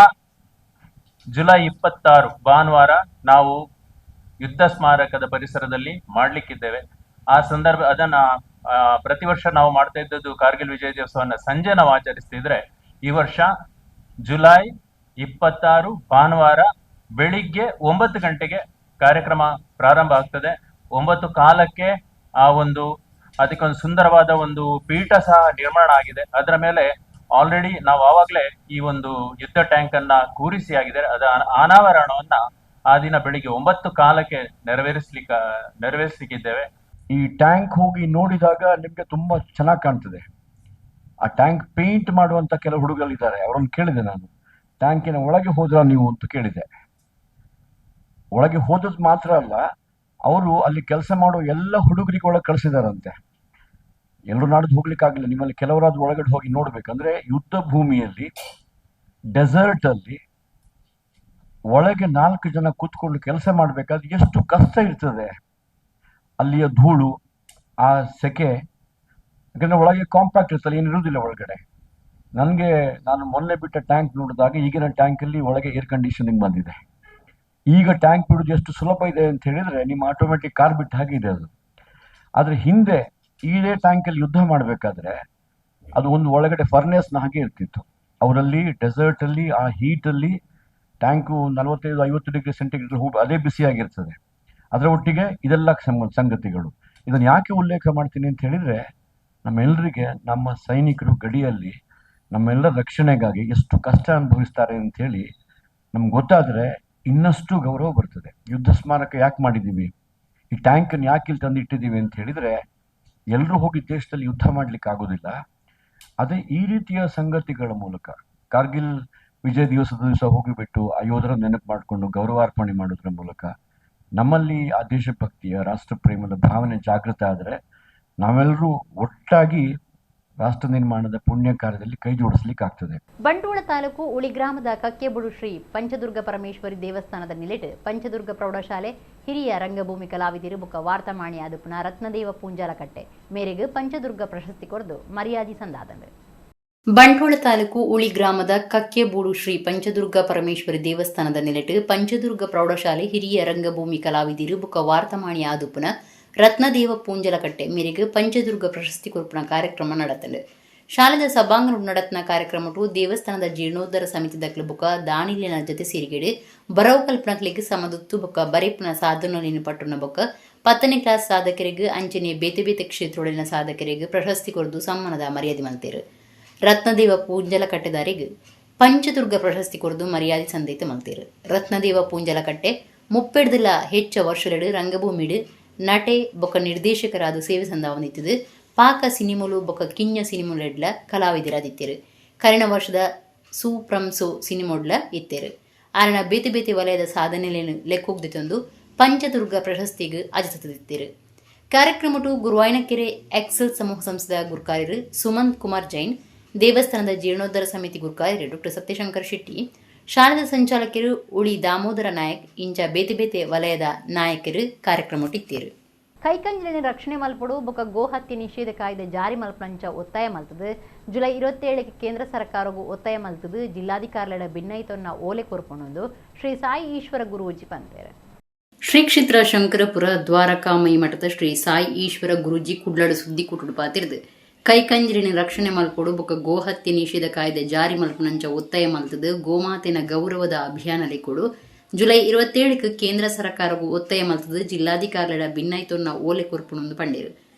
ಜುಲೈ 26 ಭಾನುವಾರ ನಾವು ಯುದ್ಧ ಸ್ಮಾರಕದ ಪರಿಸರದಲ್ಲಿ ಮಾಡಲಿಕ್ಕಿದ್ದೇವೆ. ಆ ಸಂದರ್ಭ ಪ್ರತಿ ವರ್ಷ ನಾವು ಮಾಡ್ತಾ ಇದ್ದದ್ದು ಕಾರ್ಗಿಲ್ ವಿಜಯ ದಿವಸವನ್ನ ಸಂಜೆ ನಾವು ಆಚರಿಸ್ತಿದ್ರೆ, ಈ ವರ್ಷ ಜುಲೈ 26 ಭಾನುವಾರ ಬೆಳಿಗ್ಗೆ 9 ಗಂಟೆಗೆ ಕಾರ್ಯಕ್ರಮ ಪ್ರಾರಂಭ ಆಗ್ತದೆ. 9:15 ಅದಕ್ಕೊಂದು ಸುಂದರವಾದ ಒಂದು ಪೀಠ ಸಹ ನಿರ್ಮಾಣ ಆಗಿದೆ. ಅದರ ಮೇಲೆ ಆಲ್ರೆಡಿ ನಾವು ಆವಾಗಲೇ ಈ ಒಂದು ಯುದ್ಧ ಟ್ಯಾಂಕ್ ಅನ್ನ ಕೂರಿಸಿ ಆಗಿದೆ. ಅದರ ಅನಾವರಣವನ್ನ ಆ ದಿನ ಬೆಳಿಗ್ಗೆ 9:15 ನೆರವೇರಿಸಲಿಕ್ಕಿದ್ದೇವೆ.
ಈ ಟ್ಯಾಂಕ್ ಹೋಗಿ ನೋಡಿದಾಗ ನಿಮ್ಗೆ ತುಂಬಾ ಚೆನ್ನಾಗಿ ಕಾಣ್ತದೆ. ಆ ಟ್ಯಾಂಕ್ ಪೇಂಟ್ ಮಾಡುವಂತ ಕೆಲವು ಹುಡುಗರಿದ್ದಾರೆ, ಅವರನ್ನು ಕೇಳಿದೆ ನಾನು, ಟ್ಯಾಂಕಿನ ಒಳಗೆ ಹೋದ್ರ ನೀವು ಅಂತ ಕೇಳಿದೆ. ಒಳಗೆ ಹೋದದ್ ಮಾತ್ರ ಅಲ್ಲ, ಅವರು ಅಲ್ಲಿ ಕೆಲಸ ಮಾಡೋ ಎಲ್ಲ ಹುಡುಗರಿಗೆ ಒಳಗೆ ಕಳಿಸಿದಾರಂತೆ. ಎಲ್ಲರೂ ನಾಡ್ದು ಹೋಗ್ಲಿಕ್ಕಾಗಿಲ್ಲ, ನಿಮ್ಮಲ್ಲಿ ಕೆಲವರಾದ್ರೂ ಒಳಗಡೆ ಹೋಗಿ ನೋಡ್ಬೇಕಂದ್ರೆ ಯುದ್ಧ ಭೂಮಿಯಲ್ಲಿ ಡೆಸರ್ಟ್ ಅಲ್ಲಿ ಒಳಗೆ 4 ಜನ ಕೂತ್ಕೊಂಡು ಕೆಲಸ ಮಾಡ್ಬೇಕಾದ್ರೆ ಎಷ್ಟು ಕಷ್ಟ ಇರ್ತದೆ. ಅಲ್ಲಿಯ ಧೂಳು, ಆ ಸೆಕೆ, ಯಾಕಂದ್ರೆ ಒಳಗೆ ಕಾಂಪ್ಯಾಕ್ಟ್ ಇರ್ತಲ್ಲ, ಏನಿರುವುದಿಲ್ಲ ಒಳಗಡೆ. ನಾನು ಮೊನ್ನೆ ಬಿಟ್ಟ ಟ್ಯಾಂಕ್ ನೋಡಿದಾಗ ಈಗಿನ ಟ್ಯಾಂಕ್ ಅಲ್ಲಿ ಒಳಗೆ ಏರ್ ಕಂಡೀಷನಿಂಗ್ ಬಂದಿದೆ. ಈಗ ಟ್ಯಾಂಕ್ ಬಿಡುದು ಎಷ್ಟು ಸುಲಭ ಇದೆ ಅಂತ ಹೇಳಿದ್ರೆ ನಿಮ್ಮ ಆಟೋಮೆಟಿಕ್ ಕಾರ್ ಬಿಟ್ಟ ಹಾಗೆ ಇದೆ ಅದು. ಆದ್ರೆ ಹಿಂದೆ ಇದೇ ಟ್ಯಾಂಕ್ ಅಲ್ಲಿ ಯುದ್ಧ ಮಾಡ್ಬೇಕಾದ್ರೆ ಅದು ಒಂದು ಒಳಗಡೆ ಫರ್ನೇಸ್ನ ಹಾಗೆ ಇರ್ತಿತ್ತು. ಅವರಲ್ಲಿ ಡೆಸರ್ಟ್ ಅಲ್ಲಿ ಆ ಹೀಟ್ ಅಲ್ಲಿ ಟ್ಯಾಂಕು 45-50 ಡಿಗ್ರಿ ಸೆಂಟಿಗ್ರೇಡ್ ಅದೇ ಬಿಸಿಯಾಗಿರ್ತದೆ. ಅದರ ಒಟ್ಟಿಗೆ ಇದೆಲ್ಲ ಸಂಗತಿಗಳು. ಇದನ್ನು ಯಾಕೆ ಉಲ್ಲೇಖ ಮಾಡ್ತೀನಿ ಅಂತ ಹೇಳಿದ್ರೆ, ನಮ್ಮೆಲ್ಲರಿಗೆ ನಮ್ಮ ಸೈನಿಕರು ಗಡಿಯಲ್ಲಿ ನಮ್ಮೆಲ್ಲರ ರಕ್ಷಣೆಗಾಗಿ ಎಷ್ಟು ಕಷ್ಟ ಅನುಭವಿಸ್ತಾರೆ ಅಂತ ಹೇಳಿ ನಮ್ಗೆ ಗೊತ್ತಾದ್ರೆ ಇನ್ನಷ್ಟು ಗೌರವ ಬರ್ತದೆ. ಯುದ್ಧ ಸ್ಮಾರಕ ಯಾಕೆ ಮಾಡಿದ್ದೀವಿ, ಈ ಟ್ಯಾಂಕನ್ನು ಯಾಕೆ ಇಲ್ಲಿ ತಂದು ಇಟ್ಟಿದ್ದೀವಿ ಅಂತ ಹೇಳಿದ್ರೆ, ಎಲ್ಲರೂ ಹೋಗಿ ದೇಶದಲ್ಲಿ ಯುದ್ಧ ಮಾಡ್ಲಿಕ್ಕೆ ಆಗೋದಿಲ್ಲ. ಅದೇ ಈ ರೀತಿಯ ಸಂಗತಿಗಳ ಮೂಲಕ ಕಾರ್ಗಿಲ್ ವಿಜಯ ದಿವಸ ಹೋಗಿಬಿಟ್ಟು ಆ ಯೋಧರ ನೆನಪು ಮಾಡಿಕೊಂಡು ಗೌರವಾರ್ಪಣೆ ಮಾಡೋದ್ರ ಮೂಲಕ ನಮ್ಮಲ್ಲಿ ಆ ದೇಶಭಕ್ತಿಯ ರಾಷ್ಟ್ರ ಪ್ರೇಮದ ಭಾವನೆ ಜಾಗೃತ ಆದರೆ ನಾವೆಲ್ಲರೂ ಒಟ್ಟಾಗಿ ರಾಷ್ಟ್ರ ನಿರ್ಮಾಣದ ಪುಣ್ಯ ಕಾರ್ಯದಲ್ಲಿ ಕೈ ಜೋಡಿಸ್ಲಿಕ್ಕೆ ಆಗ್ತದೆ.
ಬಂಟ್ವಾಳ ತಾಲೂಕು ಉಳಿ ಗ್ರಾಮದ ಕಕ್ಕೆಬುಡು ಶ್ರೀ ಪಂಚದುರ್ಗ ಪರಮೇಶ್ವರಿ ದೇವಸ್ಥಾನದ ನಿಲೆಟ್ ಪಂಚದುರ್ಗ ಪ್ರೌಢಶಾಲೆ ಹಿರಿಯ ರಂಗಭೂಮಿ ಕಲಾವಿದರು ಬುಕ್ಕ ವಾರ್ತಾಮಾಣಿ ಆದುಪುನ ರತ್ನದೇವ ಪೂಂಜಾಲಕಟ್ಟೆ ಮೇರೆಗೆ ಪಂಚದುರ್ಗ ಪ್ರಶಸ್ತಿ ಕೊರದು ಮರ್ಯಾದಿ ಸಂದಾದಂಡು.
ಬಂಟ್ವಾಳ ತಾಲೂಕು ಉಳಿ ಗ್ರಾಮದ ಕಕ್ಕೆಬೂಡು ಶ್ರೀ ಪಂಚದುರ್ಗ ಪರಮೇಶ್ವರಿ ದೇವಸ್ಥಾನದ ನಿಲೆಟ್ ಪಂಚದುರ್ಗ ಪ್ರೌಢಶಾಲೆ ಹಿರಿಯ ರಂಗಭೂಮಿ ಕಲಾವಿದರು ಬುಕ್ಕ ವಾರ್ತಾಮಾಣಿ ಆದುಪುನ ರತ್ನದೇವ ಪೂಂಜಲಕಟ್ಟೆ ಮೇರೆಗೆ ಪಂಚದುರ್ಗ ಪ್ರಶಸ್ತಿ ಕೊರ್ಪುನ ಕಾರ್ಯಕ್ರಮ ನಡೆತಂಡು. ಶಾಲೆದ ಸಭಾಂಗಣ ನಡತ್ನ ಕಾರ್ಯಕ್ರಮಟು ದೇವಸ್ಥಾನದ ಜೀರ್ಣೋದ್ಧಾರ ಸಮಿತಿ ದಕ್ಲು ಬುಕ್ಕ ದಾನಿಲಿನ ಜೊತೆ ಸೇರಿಗೆಡು ಬರವು ಕಲ್ಪನಕ್ಲಿಗೆ ಸಮದುತ್ತು ಬುಕ್ಕ ಬರೀಪ್ನ ಸಾಧನಲಿನ ಪಟ್ಟಣ ಬುಕ್ಕ 10ನೇ ಕ್ಲಾಸ್ ಸಾಧಕರಿಗೆ ಅಂಚನೆ ಬೇತೆ ಬೇತೆ ಕ್ಷೇತ್ರದೊಳಗಿನ ಸಾಧಕರಿಗೆ ಪ್ರಶಸ್ತಿ ಕೊರದು ಸಮ್ಮಾನದ ಮರ್ಯಾದೆ ಮಲ್ತೇರು. ರತ್ನದೇವ ಪೂಂಜಲಕಟ್ಟೆದಾರಿಗೆ ಪಂಚದುರ್ಗ ಪ್ರಶಸ್ತಿ ಕೊರದು ಮರ್ಯಾದೆ ಸಂದೇತ ಮಲ್ತೇರು. ರತ್ನದೇವ ಪೂಂಜಲಕಟ್ಟೆ ಮುಪ್ಪೆಡ್ದಿಲ್ಲ ಹೆಚ್ಚ ವರ್ಷಲೆಡು ರಂಗಭೂಮಿಡು ನಟೆ ಬೊಕ್ಕ ನಿರ್ದೇಶಕರಾದ ಸೇವೆ ಸಂದಾವನಿತ್ತಿದ್ದು ಪಾಕ ಸಿನಿಮುಲು ಬೊಕ್ಕ ಕಿಂಜ ಸಿನಿಮುಲೆಡ್ಲ ಕಲಾವಿದರಾದಿತ್ತೇರು. ಕರೆನ ವರ್ಷದ ಸೂಪ್ರಂಸೋ ಸಿನಿಮೊಡ್ಲ ಇತ್ತೇರು. ಆರಣ ಬೇತೆ ಬೇತೆ ವಲಯದ ಸಾಧನೆಯನ್ನು ಲೆಕ್ಕೋಗ್ದಿತ್ತೊಂದು ಪಂಚದುರ್ಗ ಪ್ರಶಸ್ತಿಗೆ ಅಜಿತದಿತ್ತೇರು. ಕಾರ್ಯಕ್ರಮಟು ಗುರುವಾಯನಕೆರೆ ಎಕ್ಸೆಲ್ ಸಮೂಹ ಸಂಸ್ಥೆಯ ಗುರುಕಾರ್ಯರು ಸುಮಂತ್ ಕುಮಾರ್ ಜೈನ್, ದೇವಸ್ಥಾನದ ಜೀರ್ಣೋದ್ಧಾರ ಸಮಿತಿ ಗುರುಕಾರ್ಯರು ಡಾಕ್ಟರ್ ಸತ್ಯಶಂಕರ್ ಶೆಟ್ಟಿ, ಶಾಲೆದ ಸಂಚಾಲಕರು ಉಳಿ ದಾಮೋದರ ನಾಯಕ್ ಇಂಚ ಬೇತೆ ಬೇತೆ ವಲಯದ ನಾಯಕರು ಕಾರ್ಯಕ್ರಮಟ್ಟಿತ್ತೇರು.
ಕೈಕಂಜಲಿನ ರಕ್ಷಣೆ ಮಲ್ಪಡು ಬೊಕ್ಕ ಗೋ ಹತ್ಯೆ ನಿಷೇಧ ಕಾಯ್ದೆ ಜಾರಿ ಮಲ್ಪಂಚ ಒತ್ತಾಯ ಮಲ್ತದು. ಜುಲೈ 27ಕ್ಕೆ ಕೇಂದ್ರ ಸರ್ಕಾರಗೂ ಒತ್ತಾಯ ಮಲ್ತದು. ಜಿಲ್ಲಾಧಿಕಾರಿಗಳ ಭಿನ್ನೈತನ್ನ ಓಲೆ ಕೊರ್ಪೊಂದು ಶ್ರೀ ಸಾಯಿ ಈಶ್ವರ ಗುರೂಜಿ ಪಂತೇರು.
ಶ್ರೀ ಕ್ಷೇತ್ರ ಶಂಕರಪುರ ದ್ವಾರಕಾಮಯಿ ಮಠದ ಶ್ರೀ ಸಾಯಿ ಈಶ್ವರ ಗುರುಜಿ ಕುಡ್ಲಡು ಸುದ್ದಿ ಕುಟುಡು ಪಾತಿರ್ದು ಕೈಕಂಜರಿನ ರಕ್ಷಣೆ ಮಲ್ಪಡು ಬೊಕ್ಕ ಗೋಹತ್ಯೆ ನಿಷೇಧ ಕಾಯ್ದೆ ಜಾರಿ ಮಲ್ಪನಂಚ ಒತ್ತಾಯ ಮಲ್ತದು ಗೋಮಾತೆನ ಗೌರವದ ಅಭಿಯಾನಲಿ ಕೊಡು ಜುಲೈ 27ಕ್ಕೆ ಕೇಂದ್ರ ಸರ್ಕಾರವು ಒತ್ತಾಯ ಮಲ್ತದು ಜಿಲ್ಲಾಧಿಕಾರಿಗಳ ಭಿನ್ನೈತೊನ್ನ ಓಲೆ ಕೊರ್ಪುನೊಂದು ಪಂಡೇರು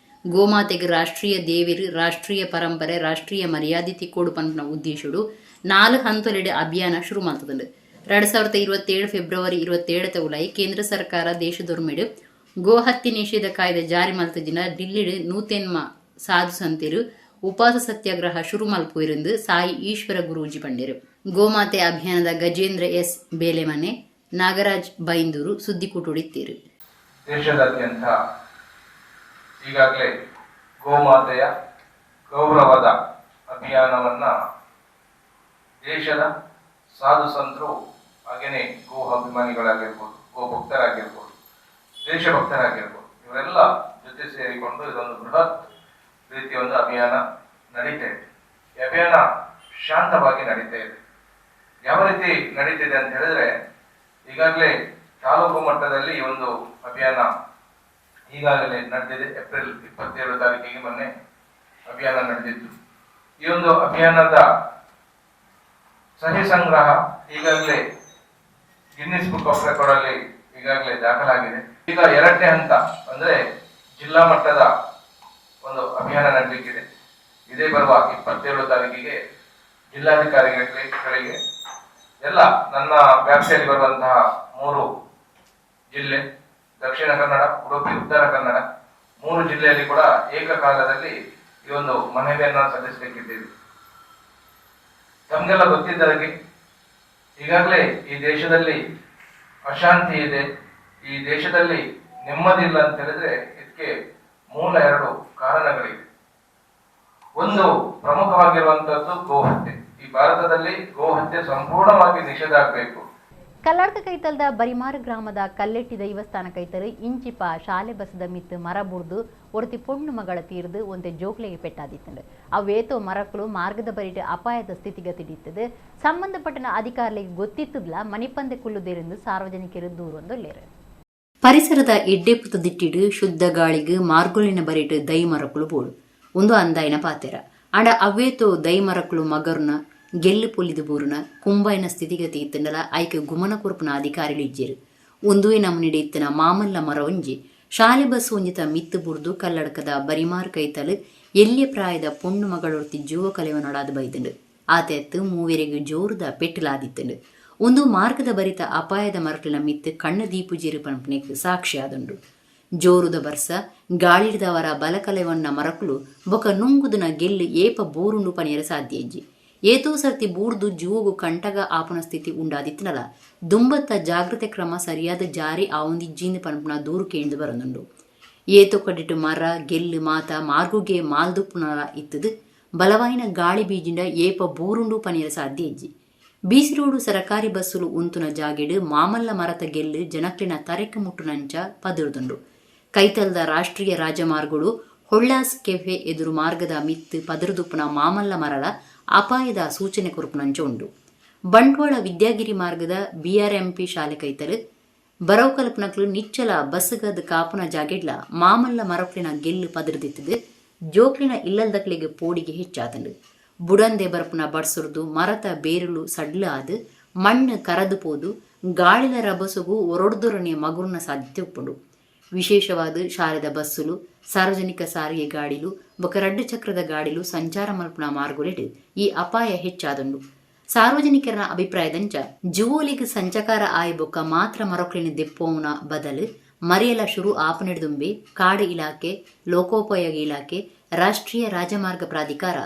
ಗೋಮಾತೆಗೆ ರಾಷ್ಟ್ರೀಯ ದೇವಿರು ರಾಷ್ಟ್ರೀಯ ಪರಂಪರೆ ರಾಷ್ಟ್ರೀಯ ಮರ್ಯಾದೆ ತಿಕ್ಕೋಡು ಪಂಪನ ಉದ್ದೇಶಡು 4 ಹಂತಲೆಡೆ ಅಭಿಯಾನ ಶುರು ಮಾಡ್ತದಂಡು 2027 ಫೆಬ್ರವರಿ 27 ಉಲೈ ಕೇಂದ್ರ ಸರ್ಕಾರ ದೇಶದೊರ್ಮೆಡು ಗೋಹತ್ಯೆ ನಿಷೇಧ ಕಾಯ್ದೆ ಜಾರಿ ಮಲ್ತದಿನ ಡಿಲ್ಲಿಡು ನೂತೆನ್ಮ ಸಾಧು ಸಂತೆರು ಉಪವಾಸ ಸತ್ಯಾಗ್ರಹ ಶುರು ಮಲ್ಪುವಿರಂದು ಸಾಯಿ ಈಶ್ವರ ಗುರೂಜಿ ಪಂಡೇರು ಗೋಮಾತೆ ಅಭಿಯಾನದ ಗಜೇಂದ್ರ ಎಸ್ ಬೇಲೆಮನೆ ನಾಗರಾಜ್ ಬೈಂದೂರು ಸುದ್ದಿ ಕುಟುಡಿತ್ತೀರು.
ದೇಶದಾದ್ಯಂತ ಈಗಾಗಲೇ ಗೋಮಾತೆಯ ಗೌರವದ ಅಭಿಯಾನವನ್ನ ದೇಶದ ಸಾಧು ಸಂತರು ಹಾಗೆಯೇ ಗೋ ಅಭಿಮಾನಿಗಳಾಗಿರ್ಬೋದು, ಗೋ ಭಕ್ತರಾಗಿರ್ಬೋದು, ದೇಶಭಕ್ತರಾಗಿರ್ಬೋದು, ಇವರೆಲ್ಲ ಜೊತೆ ಸೇರಿಕೊಂಡು ಇದೊಂದು ಬೃಹತ್ ರೀತಿಯ ಒಂದು ಅಭಿಯಾನ ನಡೀತಾ ಇದೆ. ಈ ಅಭಿಯಾನ ಶಾಂತವಾಗಿ ನಡೀತಾ ಇದೆ. ಯಾವ ರೀತಿ ನಡೀತಿದೆ ಅಂತ ಹೇಳಿದ್ರೆ, ಈಗಾಗಲೇ ತಾಲೂಕು ಮಟ್ಟದಲ್ಲಿ ಈ ಒಂದು ಅಭಿಯಾನ ಈಗಾಗಲೇ ನಡೆದಿದೆ. ಏಪ್ರಿಲ್ 27 ತಾರೀಕಿಗೆ ಮೊನ್ನೆ ಅಭಿಯಾನ ನಡೆದಿತ್ತು. ಈ ಒಂದು ಅಭಿಯಾನದ ಸಹಿ ಸಂಗ್ರಹ ಈಗಾಗಲೇ ಗಿನ್ನಿಸ್ ಬುಕ್ ಆಫ್ ರೆಕಾರ್ಡ್ ಅಲ್ಲಿ ಈಗಾಗಲೇ ದಾಖಲಾಗಿದೆ. ಈಗ 2ನೇ ಹಂತ ಅಂದ್ರೆ ಜಿಲ್ಲಾ ಮಟ್ಟದ ಒಂದು ಅಭಿಯಾನ ನಡೆಯಲಿಕ್ಕಿದೆ. ಇದೇ ಬರುವ 27 ತಾರೀಕಿಗೆ ಜಿಲ್ಲಾಧಿಕಾರಿಗಳಿಗೆ ಎಲ್ಲ ನನ್ನ ವ್ಯಾಪ್ತಿಯಲ್ಲಿ ಬರುವಂತಹ 3 ಜಿಲ್ಲೆ, ದಕ್ಷಿಣ ಕನ್ನಡ, ಉಡುಪಿ, ಉತ್ತರ ಕನ್ನಡ 3 ಜಿಲ್ಲೆಯಲ್ಲಿ ಕೂಡ ಏಕಕಾಲದಲ್ಲಿ ಈ ಒಂದು ಮನವಿಯನ್ನ ಸಲ್ಲಿಸಲಿಕ್ಕಿದ್ದೀವಿ. ತಮಗೆಲ್ಲ ಗೊತ್ತಿದ್ದಾಗೆ ಈಗಾಗಲೇ ಈ ದೇಶದಲ್ಲಿ ಅಶಾಂತಿ ಇದೆ, ಈ ದೇಶದಲ್ಲಿ ನೆಮ್ಮದಿ ಇಲ್ಲ ಅಂತ ಹೇಳಿದ್ರೆ ಇದಕ್ಕೆ ಮೂಲ 2 ಕಾರಣಗಳಿವೆ. ಒಂದು ಪ್ರಮುಖವಾಗಿರುವಂತದ್ದು ಗೋಹತ್ಯೆ. ಈ ಭಾರತದಲ್ಲಿ ಗೋಹತ್ಯೆ ಸಂಪೂರ್ಣವಾಗಿ ನಿಷೇಧ ಆಗಬೇಕು.
ಕಲ್ಲಡ್ಕ ಕೈತಲ್ದ ಬರಿಮಾರು ಗ್ರಾಮದ ಕಲ್ಲೆಟ್ಟಿ ದೈವಸ್ಥಾನ ಕೈತರು ಇಂಚಿಪ ಶಾಲೆ ಬಸದ ಮಿತ್ತು ಮರ ಬುಡ್ದು ಒರತಿ ಪೊಣ್ಣು ಮಗಳ ತೀರ್ದು ಒಂದೆ ಜೋಕ್ಲೆಗೆ ಪೆಟ್ಟಾದಿತ್ತಂಡು ಅವೇತೋ ಮರಕ್ಕಳು ಮಾರ್ಗದ ಬರಿಟ ಅಪಾಯದ ಸ್ಥಿತಿಗತಿಡಿತ್ತದು ಸಂಬಂಧಪಟ್ಟ ಅಧಿಕಾರಿಗಳಿಗೆ ಗೊತ್ತಿತ್ತದ್ಲ ಮನಿಪಂದೆ ಕುಲ್ಲುದೇರೆಂದು ಸಾರ್ವಜನಿಕರು ದೂರೊಂದೊಲ್ಲೇರು.
ಪರಿಸರದ ಎಡ್ಡೆಪುತ ದಿಟ್ಟಿಡು ಶುದ್ಧ ಗಾಳಿಗೆ ಮಾರ್ಗೊಲಿನ ಬರಿಟ್ ದೈ ಮರಕ್ಕಳು ಬೋಡು ಒಂದು ಅಂದಾಯಿನ ಪಾತೆರ ಆಂಡ ಅವೇತೋ ದೈ ಮರಕ್ಕಳು ಮಗರ್ನ ಗೆಲ್ಲು ಪೊಲಿದು ಬೂರುನ ಕುಂಬಾಯಿನ ಸ್ಥಿತಿಗತಿ ಇತ್ತಂಡಲ ಐಕೆ ಗುಮನ ಕುರುಪನ ಅಧಿಕಾರಿಗಳು ಇಜ್ಜೇರು ಒಂದುವೆ ನಮ್ಮನಿಡೆ ಇತ್ತನ ಮಾಮಲ್ಲ ಮರ ಒಂಜಿ ಶಾಲೆ ಬಸ್ ಒಂಜಿತ ಮಿತ್ತು ಬುರ್ದು ಕಲ್ಲಡಕದ ಬರಿಮಾರು ಕೈತಲು ಎಲ್ಲಿಯ ಪ್ರಾಯದ ಪೊಣ್ಣು ಮಗಳೊರ್ತಿ ಜೀವ ಕಲೆವನೊಡಾದ ಬೈದಂಡು ಆತೆತ್ತು ಮೂವೆರೆಗೆ ಜೋರದ ಪೆಟ್ಟಲಾದಿತ್ತಂಡು ಒಂದು ಮಾರ್ಗದ ಬರಿತ ಅಪಾಯದ ಮರಕಲಿನ ಮಿತ್ತು ಕಣ್ಣ ದೀಪು ಜೇರು ಪಂಪನೆಗೆ ಸಾಕ್ಷಿಯಾದಂಡು ಜೋರುದ ಬರ್ಸ ಗಾಳಿಡಿದವರ ಬಲಕಲೆವನ್ನ ಮರಕಲು ಬೊಕ ನುಂಗುದನ ಗೆಲ್ಲು ಏಪ ಬೋರುಂಡು ಪನಿಯರ ಸಾಧ್ಯ ಇಜ್ಜಿ ಏತೋ ಸರ್ತಿ ಬೂರ್ದು ಜೂಗು ಕಂಟಗ ಆಪನ ಸ್ಥಿತಿ ಉಂಡಾದಿತ್ತನಲ ದುಂಬತ್ತ ಜಾಗ್ರತೆ ಕ್ರಮ ಸರಿಯಾದ ಜಾರಿ ಆವೊಂದಿಜ್ಜಿಂದ ಪಂಪನ ದೂರು ಕೇಂದು ಬರನುಂಡು ಏತೋ ಕಡಿಟು ಮರ ಗೆಲ್ಲು ಮಾತ ಮಾರ್ಗುಗೆ ಮಾಲ್ದುಪ್ಪುನಲ ಇತ್ತದು ಬಲವಾಯಿನ ಗಾಳಿ ಬೀಜಿಂಡ ಏಪ ಬೂರುಂಡು ಪನಿಯರ ಸಾಧ್ಯ ಇಜ್ಜಿ ಬೀಸಿರೋಡು ಸರಕಾರಿ ಬಸ್ಸುಲು ಉಂತುನ ಜಾಗೆಡು ಮಾಮಲ್ಲ ಮರತ ಗೆಲ್ಲು ಜನಕ್ಲಿನ ತರೆಕ ಮುಟ್ಟುನಂಚ ಪದಿರುದುಂಡು ಕೈತಲ್ದ ರಾಷ್ಟ್ರೀಯ ರಾಜಮಾರ್ಗಗಳು ಹೊಳ್ಳಾಸ್ ಕೆಫೆ ಎದುರು ಮಾರ್ಗದ ಮಿತ್ತು ಪದರುದುಪ್ಪುನ ಮಾಮಲ್ಲ ಮರಳ ಅಪಾಯದ ಸೂಚನೆ ಕೊರುಪುನಂಚ ಉಂಡು ಬಂಟ್ವಾಳ ವಿದ್ಯಾಗಿರಿ ಮಾರ್ಗದ ಬಿಆರ್ಎಂಪಿ ಶಾಲೆ ಕೈತಲು ಬರವು ಕಲ್ಪನಕ್ಲು ನಿಚ್ಚಲ ಬಸ್ಗದ ಕಾಪುನ ಜಾಗೆಡ್ಲ ಮಾಮಲ್ಲ ಮರಕ್ಲಿನ ಗೆಲ್ಲು ಪದರದಿತ್ತದು ಜೋಕ್ಲಿನ ಇಲ್ಲಲ್ದಕ್ಲಿಗೆ ಪೋಡಿಗೆ ಹೆಚ್ಚಾದಂಡು ಬುಡಂದೆ ಬರಪುನ ಬಡ್ಸುರ್ದು ಮರತ ಬೇರುಳು ಸಡ್ಲ ಆದು ಮಣ್ಣು ಕರದು ಪೋದು ಗಾಳಿನ ರಭಸಗೂ ಒರೊಡ್ದೊರನೆಯ ಮಗುರ್ನ ಸಾಧ್ಯತೆ ಉಪ್ಪುಂಡು ವಿಶೇಷವಾದ ಶಾಲೆದ ಬಸ್ಸುಲು ಸಾರ್ವಜನಿಕ ಸಾರಿಗೆ ಗಾಡಿಲು ಬೊಕ ರಡ್ಡು ಚಕ್ರದ ಗಾಡಿಲು ಸಂಚಾರ ಮಲ್ಪುನ ಮಾರ್ಗುಲೆಡು ಈ ಅಪಾಯ ಹೆಚ್ಚಾದಂಡು ಸಾರ್ವಜನಿಕರ ಅಭಿಪ್ರಾಯದಂಚ ಜುವೋಲಿಗೆ ಸಂಚಕಾರ ಆಯ್ ಬೊಕ್ಕ ಮಾತ್ರ ಮರೊಕ್ಲಿನ ದೆಪ್ಪೋನ ಬದಲು ಮರೆಯಲ ಶುರು ಆಪನೆಡ್ದುಂಬೆ ಕಾಡು ಇಲಾಖೆ ಲೋಕೋಪಯೋಗ ಇಲಾಖೆ ರಾಷ್ಟ್ರೀಯ ರಾಜಮಾರ್ಗ ಪ್ರಾಧಿಕಾರ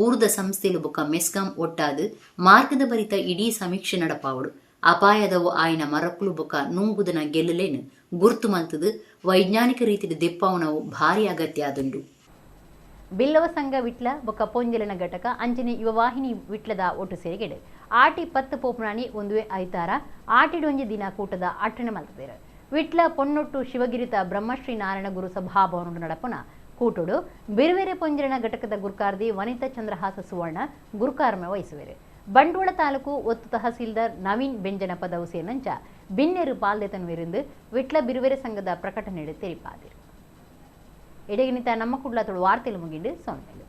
ಊರ್ದ ಸಂಸ್ಥೆಲು ಬೊಕ್ಕ ಮೆಸ್ಕಾಂ ಒಟ್ಟಾದು ಮಾರ್ಗದ ಬರಿತ ಇಡೀ ಸಮೀಕ್ಷೆ ನಡಪಾವಡು ಅಪಾಯದವು ಆಯ್ನ ಮರಕ್ಕಳು ಬೊಕ್ಕ ನುಂಗುದನ ಗೆಲ್ಲಲೇನು ಗುರ್ತು ಮಲ್ತದು ವೈಜ್ಞಾನಿಕ ರೀತಿಯ ದೆಪ್ಪಾವನವು ಭಾರಿ ಅಗತ್ಯ ಆದುಂಡು.
ಬಿಲ್ಲವ ಸಂಘ ವಿಟ್ಲ ಬೊಕ್ಕ ಪೊಂಜಲನ ಘಟಕ ಅಂಚನೆ ಯುವವಾಹಿನಿ ವಿಟ್ಲದ ಒಟ್ಟು ಸೇರಿಗೆಡೆ ಆಟಿ 10 ಪೋಪುನಾಣಿ ಒಂದುವೆ ಐತಾರ ಆಟಿಡೊಂಜಿ ದಿನ ಕೂಟದ ಅಟ್ಟಣೆ ಮಲ್ತದೇರು ವಿಟ್ಲ ಪೊನ್ನೊಟ್ಟು ಶಿವಗಿರಿತ ಬ್ರಹ್ಮಶ್ರೀ ನಾರಾಯಣ ಗುರು ಸಭಾಭವನ ನಡಪುನ ಕೂಟುಡು ಬಿರುವೆರೆ ಪೊಂಜಲನ ಘಟಕದ ಗುರುಕಾರ್ದಿ ವನಿತಾ ಚಂದ್ರಹಾಸ ಸುವರ್ಣ ಗುರುಕಾರ್ಮೆ ವಹಿಸುವೆರು ಬಂಡವಾಳ ತಾಲೂಕು ಒತ್ತು ತಹಸೀಲ್ದಾರ್ ನವೀನ್ ಬೆಂಜನ ಪದವು ಸೇನಂಚ ಬಿನ್ನೆರು ಪಾಲ್ದೆತನು ಇருந்து ವಿಟ್ಲ ಬಿರುವೆರೆ ಸಂಘದ ಪ್ರಕಟಣೆ ತೆರಿಪಾದಿರು. ಇಡಗಿನಿತ ನಮ್ಮ ಕುಡ್ಲತೋಡು ವಾರ್ತೆಲು ಮುಗಿಂಡು ಸೊನ್ನೆಲು.